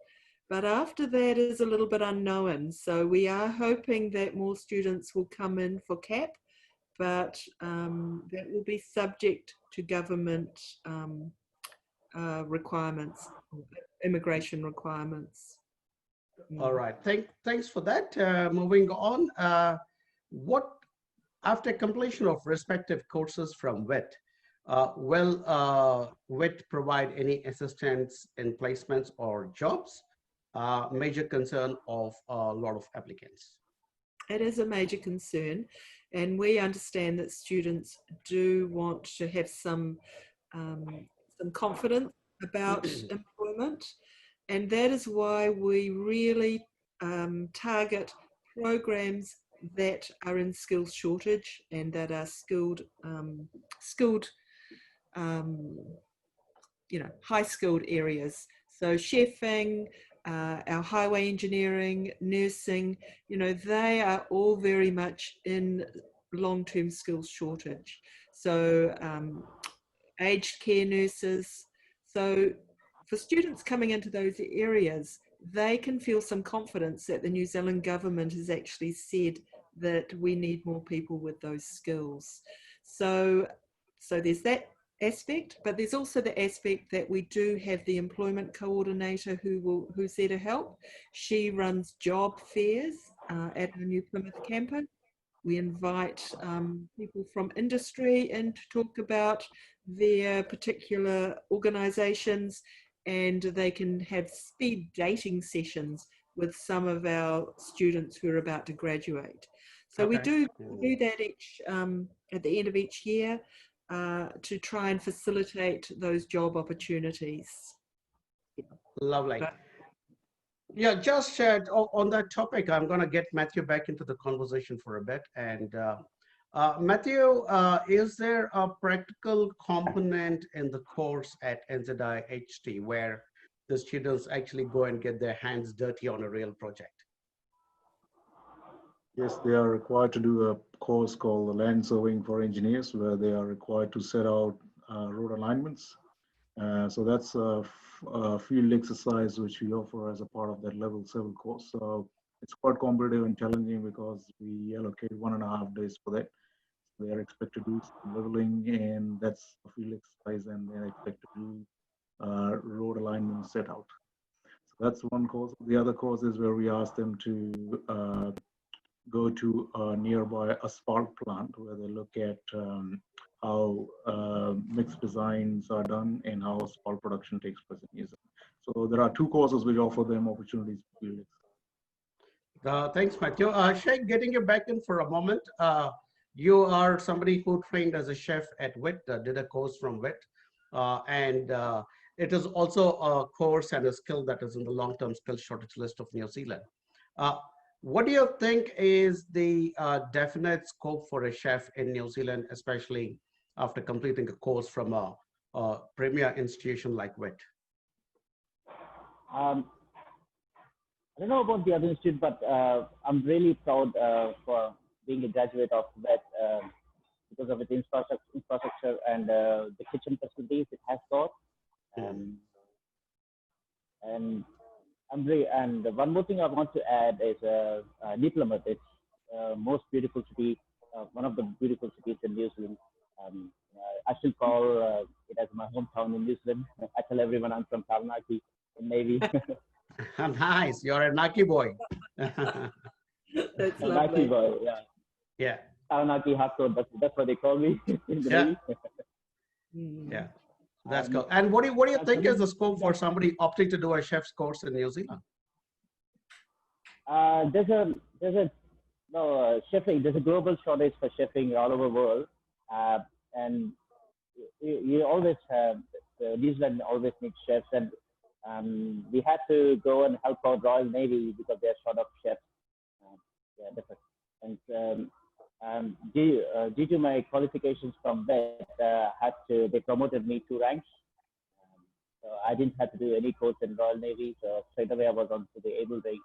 But after that is a little bit unknown. So we are hoping that more students will come in for CAP, but that will be subject to government requirements, immigration requirements. All right. Thanks for that. Moving on. After completion of respective courses from Witt, will Witt provide any assistance in placements or jobs? Major concern of a lot of applicants. It is a major concern, and we understand that students do want to have some confidence about employment, and that is why we really target programs that are in skills shortage and that are skilled, high skilled areas. So chefing, our highway engineering, nursing, they are all very much in long-term skills shortage. So aged care nurses. So for students coming into those areas, they can feel some confidence that the New Zealand government has actually said that we need more people with those skills. So there's that aspect, but there's also the aspect that we do have the employment coordinator who's there to help. She runs job fairs at our New Plymouth campus. We invite people from industry in to talk about their particular organisations, and they can have speed dating sessions with some of our students who are about to graduate. So we do that at the end of each year to try and facilitate those job opportunities. Lovely. Yeah, just on that topic, I'm going to get Matthew back into the conversation for a bit. And Matthew, is there a practical component in the course at NZIHT where the students actually go and get their hands dirty on a real project? Yes, they are required to do a course called Land Surveying for Engineers, where they are required to set out road alignments. So that's a field exercise which we offer as a part of that level 7 course. So it's quite competitive and challenging because we allocate 1.5 days for that. They are expected to do some leveling, and that's a field exercise, and they're expected to do road alignment set out. So that's one course. The other course is where we ask them to go to a nearby asphalt plant where they look at how mixed designs are done and how asphalt production takes place in New Zealand. So there are 2 courses which offer them opportunities for field exercise. Thanks, Matthew. Sheikh, getting you back in for a moment. You are somebody who trained as a chef at Witt, did a course from Witt, and it is also a course and a skill that is in the long-term skill shortage list of New Zealand. What do you think is the definite scope for a chef in New Zealand, especially after completing a course from a premier institution like Witt? I don't know about the other institute, but I'm really proud for being a graduate of that because of its infrastructure and the kitchen facilities it has got. And one more thing I want to add is Diploma. It's most beautiful city, one of the beautiful cities in New Zealand. I still call it as my hometown in New Zealand. I tell everyone I'm from Taranaki in Navy. Nice, you're a Naki boy. That's Naki boy, yeah. Yeah. Taranaki Hardcore, that's what they call me in the Navy. Yeah. That's cool. And what do you think is the scope for somebody opting to do a chef's course in New Zealand? Chefing. There's a global shortage for chefing all over the world, and you always have New Zealand always needs chefs, and we had to go and help out Royal Navy because they're short of chefs. And due to my qualifications from that, they promoted me 2 ranks. So I didn't have to do any course in Royal Navy. So straight away I was on to the able rate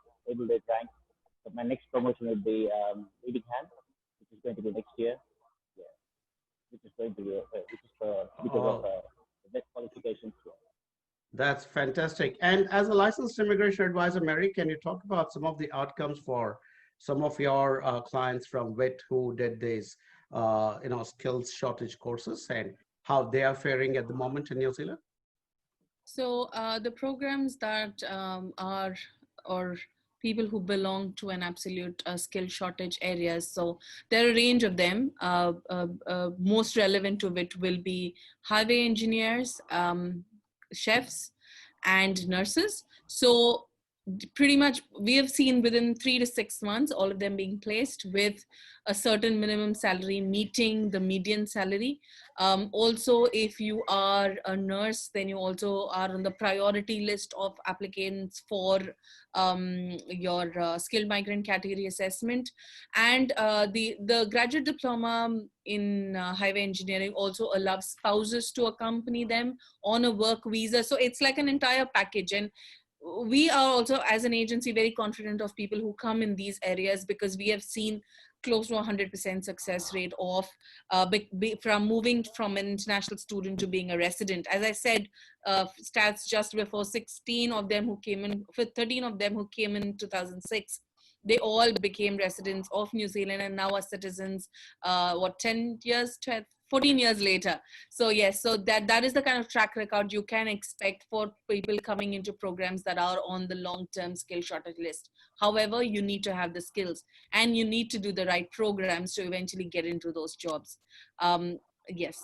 rank. So my next promotion would be leading hand, which is going to be next year. Yeah, which is going to be which is because of the best qualifications. Yeah. That's fantastic. And as a licensed immigration advisor, Mary, can you talk about some of the outcomes for some of your clients from Witt who did these, skills shortage courses and how they are faring at the moment in New Zealand? So the programs that are or people who belong to an absolute skill shortage areas. So there are a range of them. Most relevant to it will be highway engineers, chefs, and nurses. So pretty much we have seen within 3 to 6 months, all of them being placed with a certain minimum salary meeting the median salary. Also, if you are a nurse, then you also are on the priority list of applicants for your skilled migrant category assessment. And the graduate diploma in highway engineering also allows spouses to accompany them on a work visa. So it's like an entire package. And we are also, as an agency, very confident of people who come in these areas because we have seen close to 100% success rate of from moving from an international student to being a resident. As I said, stats just before 16 of them who came in, 13 of them who came in 2006, they all became residents of New Zealand and now are citizens, 14 years later. So yes, so that is the kind of track record you can expect for people coming into programs that are on the long-term skill shortage list. However, you need to have the skills and you need to do the right programs to eventually get into those jobs. Yes.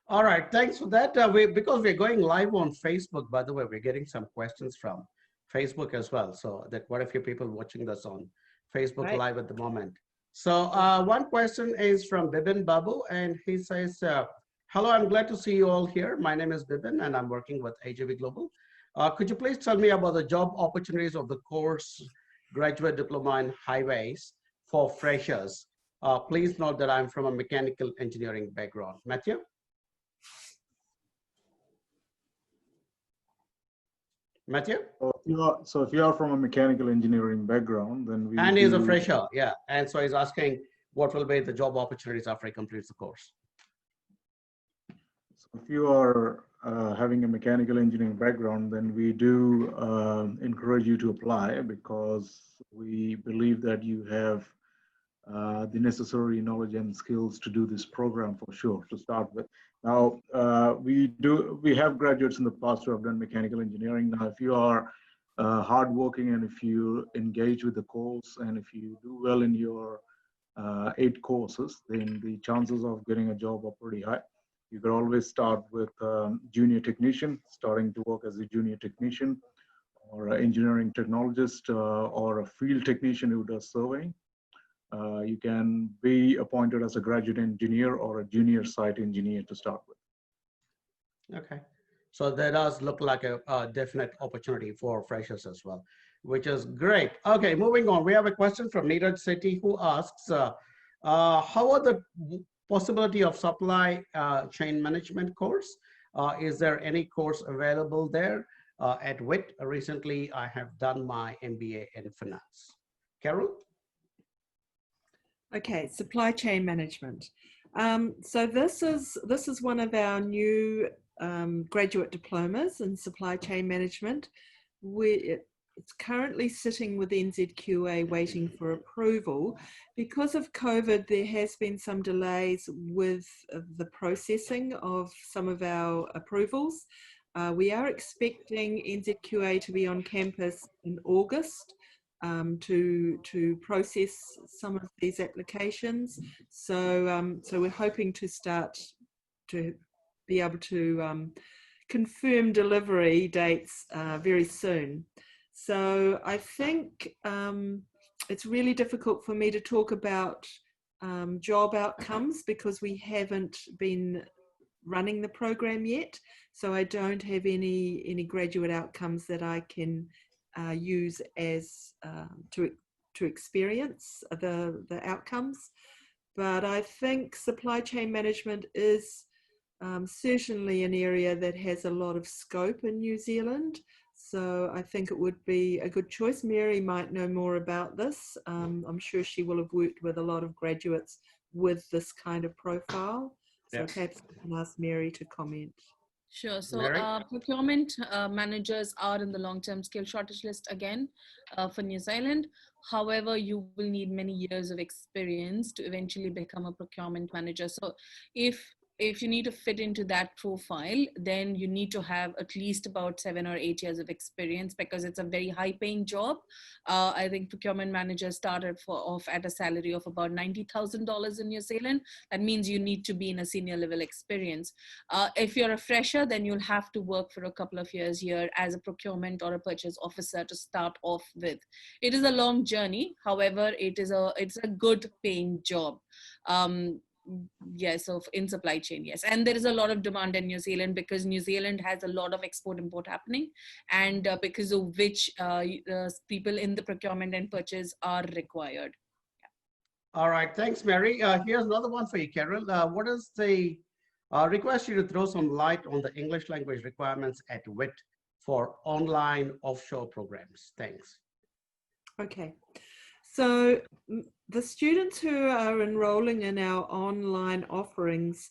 All right, thanks for that. Because we're going live on Facebook, by the way, we're getting some questions from Facebook as well. So that quite a few people watching this on Facebook Right. Live at the moment. So one question is from Bibin Babu, and he says, hello, I'm glad to see you all here. My name is Bibin, and I'm working with AJV Global. Could you please tell me about the job opportunities of the course Graduate Diploma in Highways for freshers? Please note that I'm from a mechanical engineering background. Matthew? Matthew? So if you are from a mechanical engineering background, then we And he's a fresher, yeah. And so he's asking what will be the job opportunities after he completes the course. So if you are having a mechanical engineering background, then we do encourage you to apply because we believe that you have the necessary knowledge and skills to do this program for sure to start with. Now, we have graduates in the past who have done mechanical engineering. Now, if you are hardworking and if you engage with the course and if you do well in your 8 courses, then the chances of getting a job are pretty high. You could always start with junior technician, starting to work as a junior technician, or an engineering technologist, or a field technician who does surveying. You can be appointed as a graduate engineer or a junior site engineer to start with. Okay, so that does look like a definite opportunity for freshers as well, which is great. Okay, moving on. We have a question from Neeraj Sethi who asks, how are the possibility of supply chain management course? Is there any course available there at Witt? Recently, I have done my MBA in finance. Carol? Okay, supply chain management. So this is one of our new graduate diplomas in supply chain management. It's currently sitting with NZQA waiting for approval. Because of COVID, there has been some delays with the processing of some of our approvals. We are expecting NZQA to be on campus in August to process some of these applications. So we're hoping to start to be able to confirm delivery dates very soon. So I think it's really difficult for me to talk about job outcomes because we haven't been running the program yet. So I don't have any graduate outcomes that I can use as to experience the outcomes. But I think supply chain management is certainly an area that has a lot of scope in New Zealand. So I think it would be a good choice. Mary might know more about this. I'm sure she will have worked with a lot of graduates with this kind of profile. So Yeah. perhaps I can ask Mary to comment. Sure. So Mary? procurement managers are in the long-term skill shortage list again for New Zealand. However, you will need many years of experience to eventually become a procurement manager. So if you need to fit into that profile, then you need to have at least about 7 or 8 years of experience, because it's a very high paying job. I think procurement managers started off at a salary of about $90,000 in New Zealand. That means you need to be in a senior level experience. If you're a fresher, then you'll have to work for a couple of years here as a procurement or a purchase officer to start off with. It is a long journey. However, it's a good paying job. Yes, so in supply chain, yes. And there is a lot of demand in New Zealand, because New Zealand has a lot of export import happening, and because of which people in the procurement and purchase are required. All right, thanks, Mary. Here's another one for you, Carol. What is the request you to throw some light on the English language requirements at Witt for online offshore programs? Thanks. Okay. So the students who are enrolling in our online offerings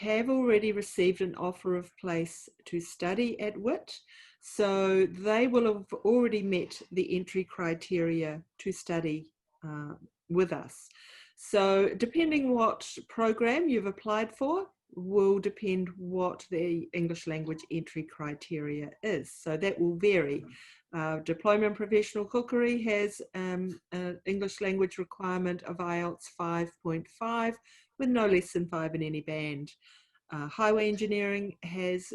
have already received an offer of place to study at Witt. So they will have already met the entry criteria to study with us. So depending what program you've applied for will depend what the English language entry criteria is. So that will vary. Diploma in Professional Cookery has an English language requirement of IELTS 5.5 with no less than 5 in any band. Highway Engineering has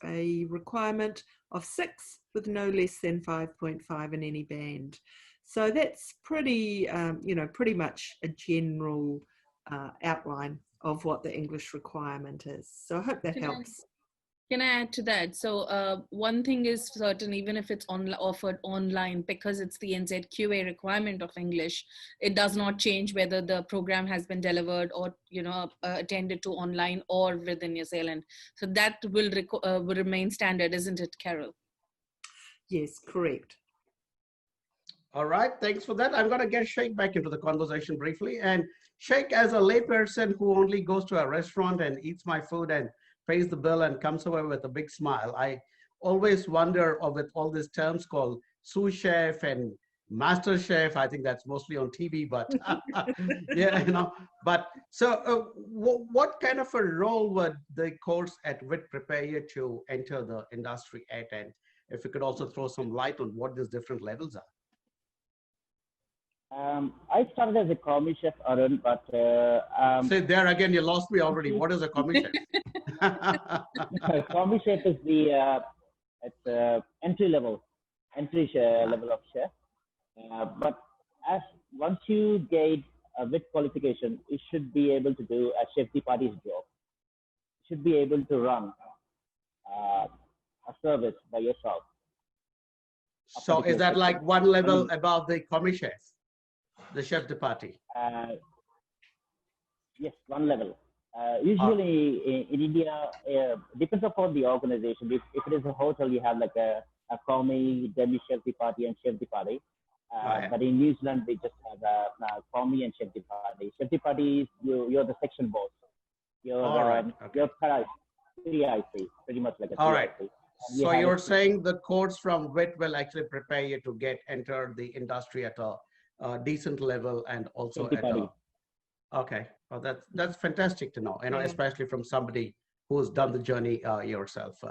a requirement of 6 with no less than 5.5 in any band. So that's pretty, pretty much a general outline of what the English requirement is. So I hope that helps. Can I add to that? So one thing is certain, even if it's offered online, because it's the NZQA requirement of English, it does not change whether the program has been delivered or attended to online or within New Zealand. So that will remain standard, isn't it, Carol? Yes, correct. All right, thanks for that. I'm going to get Sheikh back into the conversation briefly. And Sheikh, as a layperson who only goes to a restaurant and eats my food and pays the bill and comes away with a big smile, I always wonder with all these terms called sous chef and master chef. I think that's mostly on TV, but yeah, But so what kind of a role would the course at Witt prepare you to enter the industry at? And if you could also throw some light on what these different levels are. I started as a commis chef, Arun, but say there again, you lost me already. What is a commis chef? commis chef is the entry level of chef. But once you get a Witt qualification, you should be able to do a chef de party's job. You should be able to run a service by yourself. So is that like one level above the commis chef? The chef de party? Yes, one level. Usually in India, depends upon the organization. If it is a hotel, you have like a commis, demi chef de party, and chef de party. But in New Zealand, we just have a commis and chef de party. Chef de party is you're the section boss. You're PIC, pretty much like a PIC. All right. So you're saying the course from Witt will actually prepare you to enter the industry at a decent level and also at a, okay. Well, that's fantastic to know, especially from somebody who's done the journey yourself.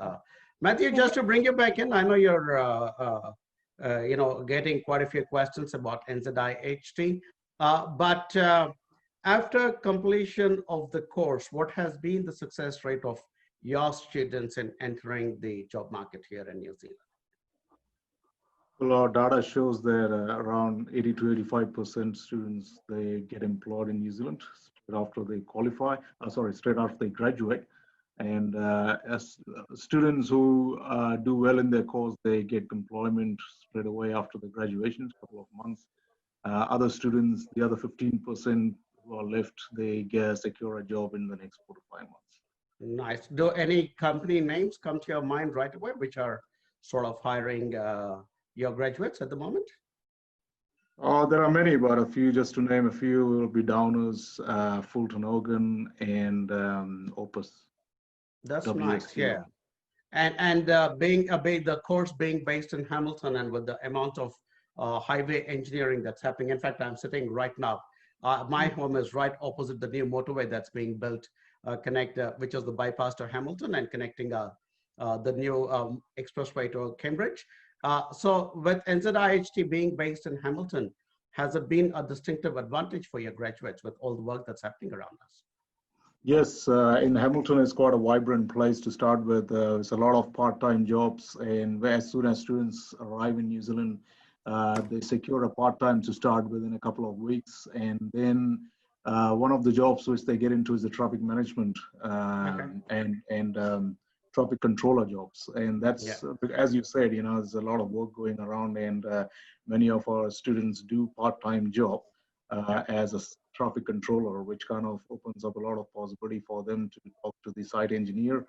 Matthew, just to bring you back in, I know you're getting quite a few questions about NZIHT, but after completion of the course, what has been the success rate of your students in entering the job market here in New Zealand? Well, our data shows that around 80 to 85% students, they get employed in New Zealand straight after they qualify, straight after they graduate. And as students who do well in their course, they get employment straight away after the graduation, a couple of months. Other students, the other 15% who are left, they secure a job in the next 4 to 5 months. Nice. Do any company names come to your mind right away, which are sort of hiring your graduates at the moment? There are many, but a few, just to name a few, will be Downers, Fulton Hogan, and Opus That's nice, WSU. yeah. And being the course being based in Hamilton, and with the amount of highway engineering that's happening. In fact, I'm sitting right now. My home is right opposite the new motorway that's being built, which is the bypass to Hamilton and connecting the new expressway to Cambridge. So with NZIHT being based in Hamilton, has it been a distinctive advantage for your graduates with all the work that's happening around us? Yes, in Hamilton is quite a vibrant place to start with. There's a lot of part-time jobs, and as soon as students arrive in New Zealand, they secure a part-time to start within a couple of weeks. And then one of the jobs which they get into is the traffic management and traffic controller jobs. And that's, as you said, there's a lot of work going around, and many of our students do part-time job as a traffic controller, which kind of opens up a lot of possibility for them to talk to the site engineer,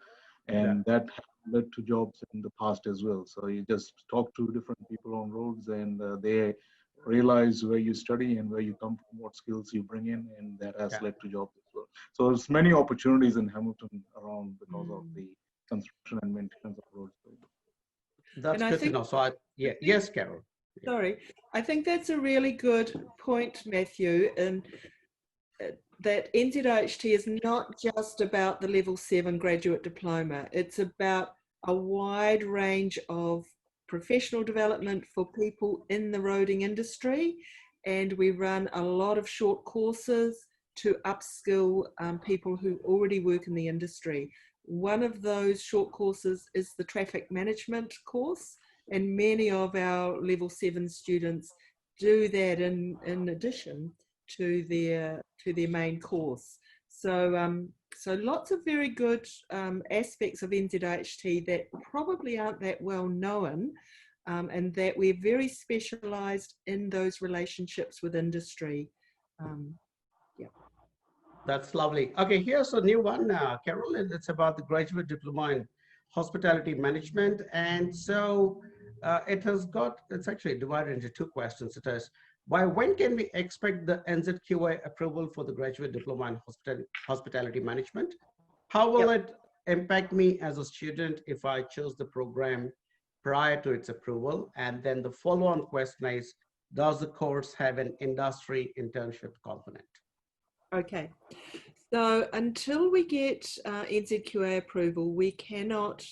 and that led to jobs in the past as well. So you just talk to different people on roads, and they realize where you study and where you come from, what skills you bring in, and that has led to jobs as well. So there's many opportunities in Hamilton around because of the construction and maintenance of roads. That's good to know. So yes, Carol. Sorry, I think that's a really good point, Matthew, and that NZIHT is not just about the level 7 graduate diploma. It's about a wide range of professional development for people in the roading industry, and we run a lot of short courses to upskill people who already work in the industry. One of those short courses is the traffic management course, and many of our level 7 students do that in addition to their main course. So so lots of very good aspects of NZIHT that probably aren't that well known, and that we're very specialised in those relationships with industry. That's lovely. Okay, here's a new one, Carol. It's about the graduate diploma in hospitality management. And so it's actually divided into two questions. It is, when can we expect the NZQA approval for the graduate diploma in hospitality management? How will it impact me as a student if I chose the program prior to its approval? And then the follow-on question is, does the course have an industry internship component? Okay, so until we get NZQA approval, we cannot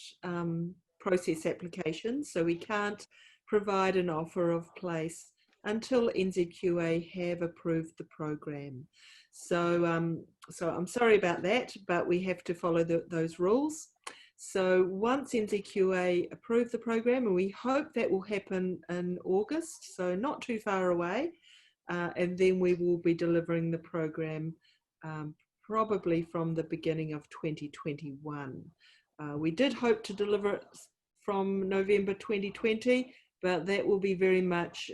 process applications, so we can't provide an offer of place until NZQA have approved the program. So, so I'm sorry about that, but we have to follow those rules. So once NZQA approve the program, and we hope that will happen in August, so not too far away, and then we will be delivering the program probably from the beginning of 2021. We did hope to deliver it from November 2020, but that will be very much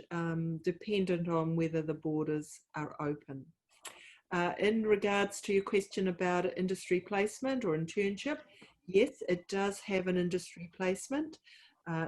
dependent on whether the borders are open. In regards to your question about industry placement or internship, yes, it does have an industry placement.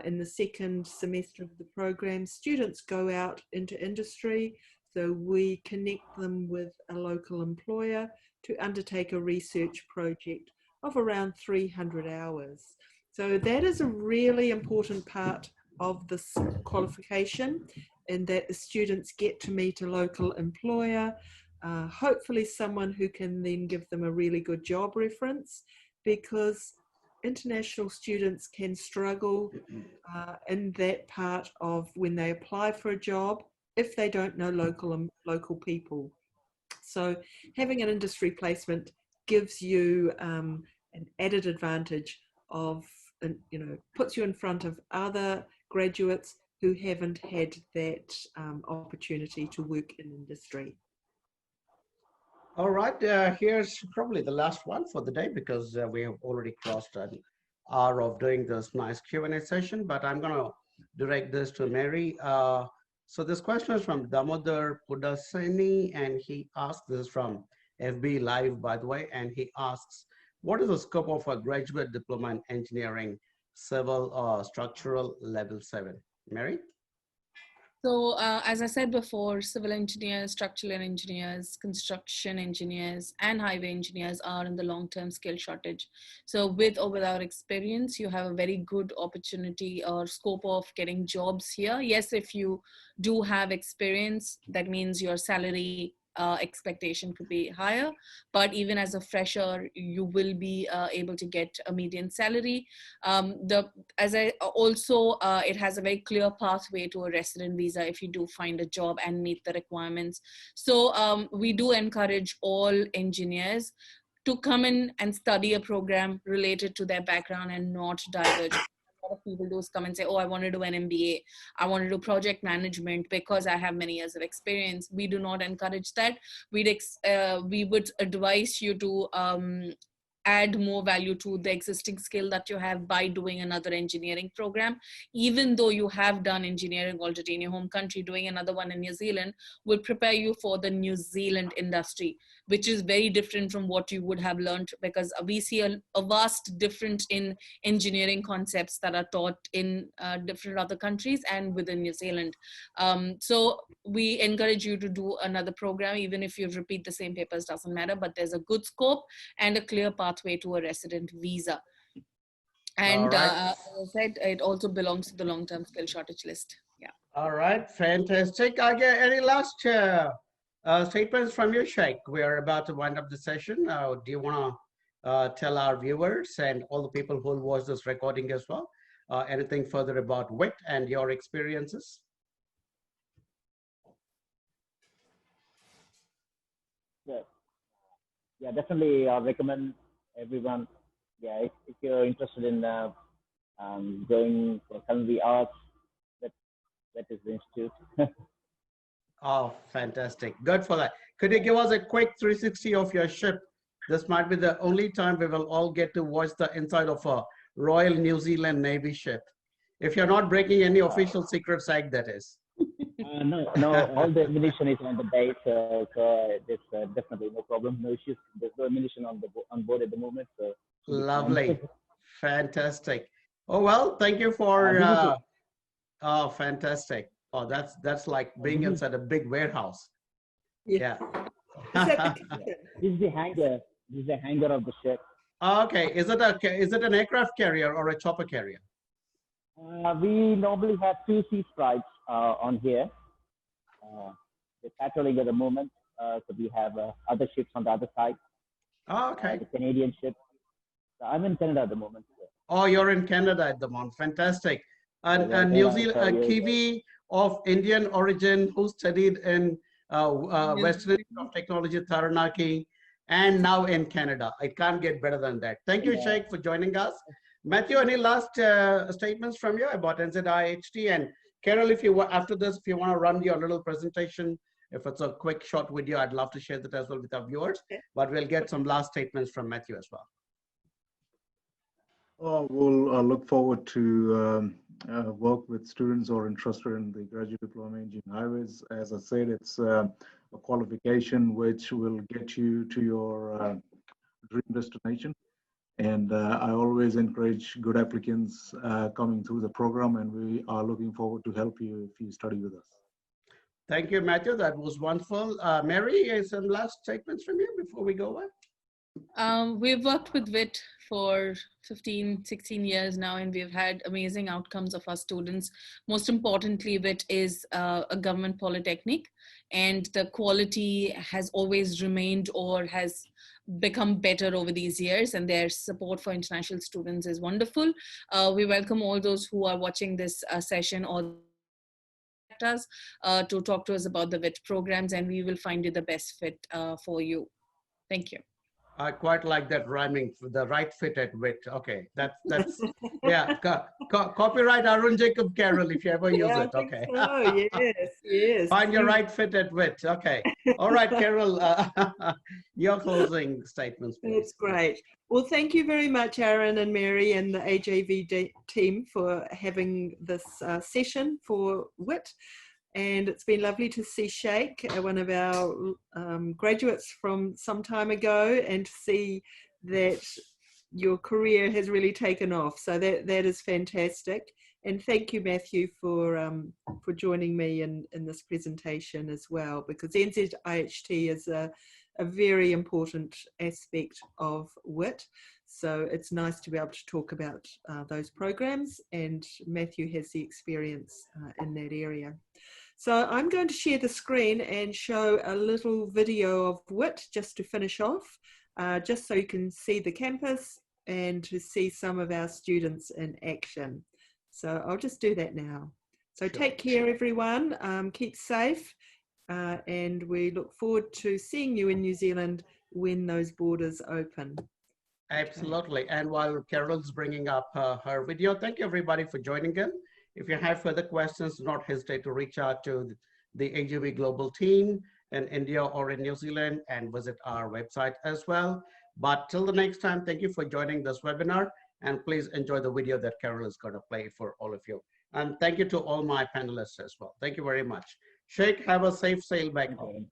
In the second semester of the program, students go out into industry, so we connect them with a local employer to undertake a research project of around 300 hours. So that is a really important part of this qualification, in that the students get to meet a local employer, hopefully someone who can then give them a really good job reference, because international students can struggle in that part of when they apply for a job if they don't know local people. So having an industry placement gives you an added advantage of, puts you in front of other graduates who haven't had that opportunity to work in industry. All right, here's probably the last one for the day, because we have already crossed an hour of doing this nice Q&A session, but I'm going to direct this to Mary. So this question is from Damodar Pudaseni, and he asks, this is from FB Live, by the way, and he asks, what is the scope of a graduate diploma in engineering civil or structural level 7? Mary? So as I said before, civil engineers, structural engineers, construction engineers, and highway engineers are in the long-term skill shortage. So with or without experience, you have a very good opportunity or scope of getting jobs here. Yes, if you do have experience, that means your salary expectation could be higher, but even as a fresher, you will be able to get a median salary. It has a very clear pathway to a resident visa if you do find a job and meet the requirements. So we do encourage all engineers to come in and study a program related to their background and not diverge. A lot of people do come and say, oh, I want to do an MBA. I want to do project management because I have many years of experience. We do not encourage that. We would advise you to add more value to the existing skill that you have by doing another engineering program. Even though you have done engineering already in your home country, doing another one in New Zealand will prepare you for the New Zealand industry, which is very different from what you would have learned, because we see a vast difference in engineering concepts that are taught in different other countries and within New Zealand. So we encourage you to do another program, even if you repeat the same papers, doesn't matter, but there's a good scope and a clear pathway to a resident visa. And as I said, it also belongs to the long-term skill shortage list. Yeah. All right, fantastic. Any last statements from you, Sheikh? We are about to wind up the session. Do you want to tell our viewers and all the people who will watch this recording as well, anything further about Witt and your experiences? Yeah, definitely recommend everyone. Yeah, if you're interested in going for culinary arts, that is the institute. Oh, fantastic. Good for that. Could you give us a quick 360 of your ship? This might be the only time we will all get to watch the inside of a Royal New Zealand Navy ship. If you're not breaking any official secrets act, that is. No, all the ammunition is on the base, so there's definitely no problem, no issues. There's no ammunition on board at the moment. So lovely, fantastic. Oh well, thank you for. Oh, fantastic! Oh, that's like being inside a big warehouse. Yeah. This is the hangar. This is the hangar of the ship. Okay, is it an aircraft carrier or a chopper carrier? We normally have 2 sea sprites on here. They're patrolling at the moment, so we have other ships on the other side. Oh, okay. The Canadian ship. So I'm in Canada at the moment. Oh, you're in Canada at the moment. Fantastic. And New Zealand, a Kiwi of Indian origin who studied in Western Institute of Technology, Taranaki, and now in Canada. I can't get better than that. Thank you, Sheikh, for joining us. Matthew, any last statements from you about NZIHT? And Carol, if you after this, if you want to run your little presentation, if it's a quick short video, I'd love to share that as well with our viewers. But we'll get some last statements from Matthew as well. We'll look forward to work with students who are interested in the graduate diploma in engineering highways. As I said, it's a qualification which will get you to your dream destination. And I always encourage good applicants coming through the program, and we are looking forward to help you if you study with us. Thank you, Matthew. That was wonderful. Mary, some last statements from you before we go on? We've worked with Witt for 15, 16 years now, and we've had amazing outcomes of our students. Most importantly, Witt is a government polytechnic, and the quality has always remained or has become better over these years, and their support for international students is wonderful. We welcome all those who are watching this session or us to talk to us about the Witt programs, and we will find you the best fit for you. Thank you. I quite like that rhyming, the right fit at Witt. Okay, that's yeah. Copyright Arun Jacob Carroll if you ever use it. Okay. So. Yes. Find your right fit at Witt. Okay. All right, Carol. Your closing statements, please. That's great. Well, thank you very much, Aaron and Mary and the AJV team for having this session for Witt. And it's been lovely to see Sheikh, one of our graduates from some time ago, and to see that your career has really taken off. So that is fantastic. And thank you, Matthew, for joining me in this presentation as well, because NZIHT is a very important aspect of Witt. So it's nice to be able to talk about those programs, and Matthew has the experience in that area. So I'm going to share the screen and show a little video of Witt just to finish off, just so you can see the campus and to see some of our students in action. So I'll just do that now. So take care, everyone. Keep safe. And we look forward to seeing you in New Zealand when those borders open. Absolutely. Okay. And while Carol's bringing up her video, thank you everybody for joining in. If you have further questions, do not hesitate to reach out to the AJV Global team in India or in New Zealand and visit our website as well. But till the next time, thank you for joining this webinar, and please enjoy the video that Carol is going to play for all of you. And thank you to all my panelists as well. Thank you very much. Sheikh, have a safe sail back home.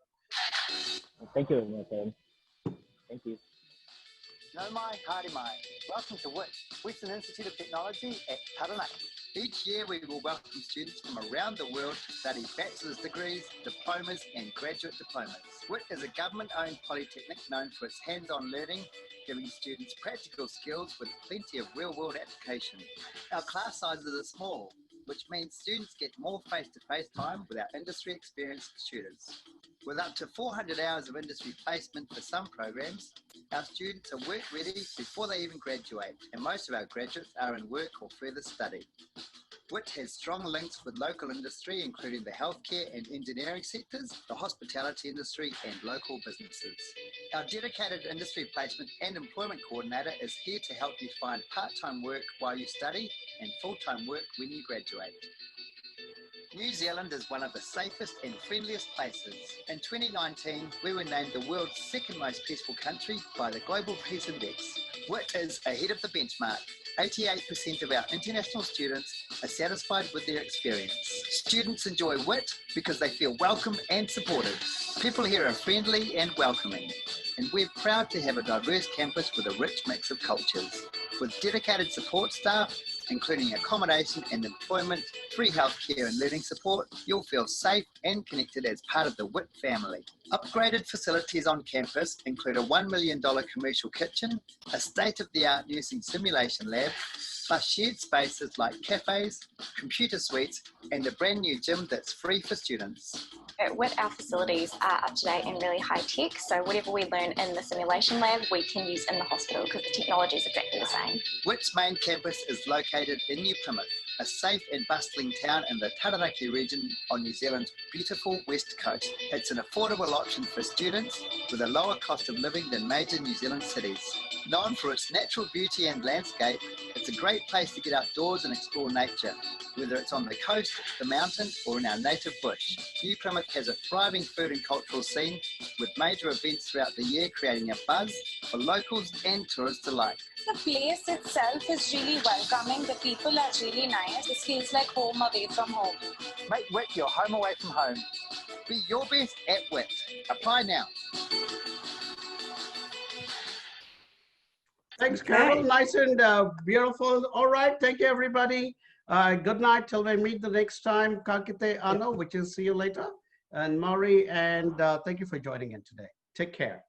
Thank you very much. Thank you. No mai, haere mai. Welcome to Witt, Western Institute of Technology at Taranaki. Each year we will welcome students from around the world to study bachelor's degrees, diplomas and graduate diplomas. Witt is a government-owned polytechnic known for its hands-on learning, giving students practical skills with plenty of real-world application. Our class sizes are small, which means students get more face-to-face time with our industry-experienced tutors. With up to 400 hours of industry placement for some programs, our students are work ready before they even graduate, and most of our graduates are in work or further study. Witt has strong links with local industry, including the healthcare and engineering sectors, the hospitality industry, and local businesses. Our dedicated industry placement and employment coordinator is here to help you find part-time work while you study and full-time work when you graduate. New Zealand is one of the safest and friendliest places. In 2019, we were named the world's second most peaceful country by the Global Peace Index. Witt is ahead of the benchmark. 88% of our international students are satisfied with their experience. Students enjoy Witt because they feel welcome and supported. People here are friendly and welcoming, and we're proud to have a diverse campus with a rich mix of cultures. With dedicated support staff, including accommodation and employment, free healthcare and learning support, you'll feel safe and connected as part of the Witt family. Upgraded facilities on campus include a $1 million commercial kitchen, a state-of-the-art nursing simulation lab, plus shared spaces like cafes, computer suites, and a brand new gym that's free for students. At Witt, our facilities are up to date and really high tech, so whatever we learn in the simulation lab, we can use in the hospital because the technology is exactly the same. Witt's main campus is located in New Plymouth, a safe and bustling town in the Taranaki region on New Zealand's beautiful west coast. It's an affordable option for students with a lower cost of living than major New Zealand cities. Known for its natural beauty and landscape, it's a great place to get outdoors and explore nature, whether it's on the coast, the mountain, or in our native bush. New Plymouth has a thriving food and cultural scene with major events throughout the year creating a buzz for locals and tourists alike. The place itself is really welcoming. The people are really nice. This feels like home away from home. Make Witt your home away from home. Be your best at Witt. Apply now. Thanks, Carol. Nice and beautiful. All right. Thank you, everybody. Good night till we meet the next time. Kakite ano, which is see you later. And Maury, and thank you for joining in today. Take care.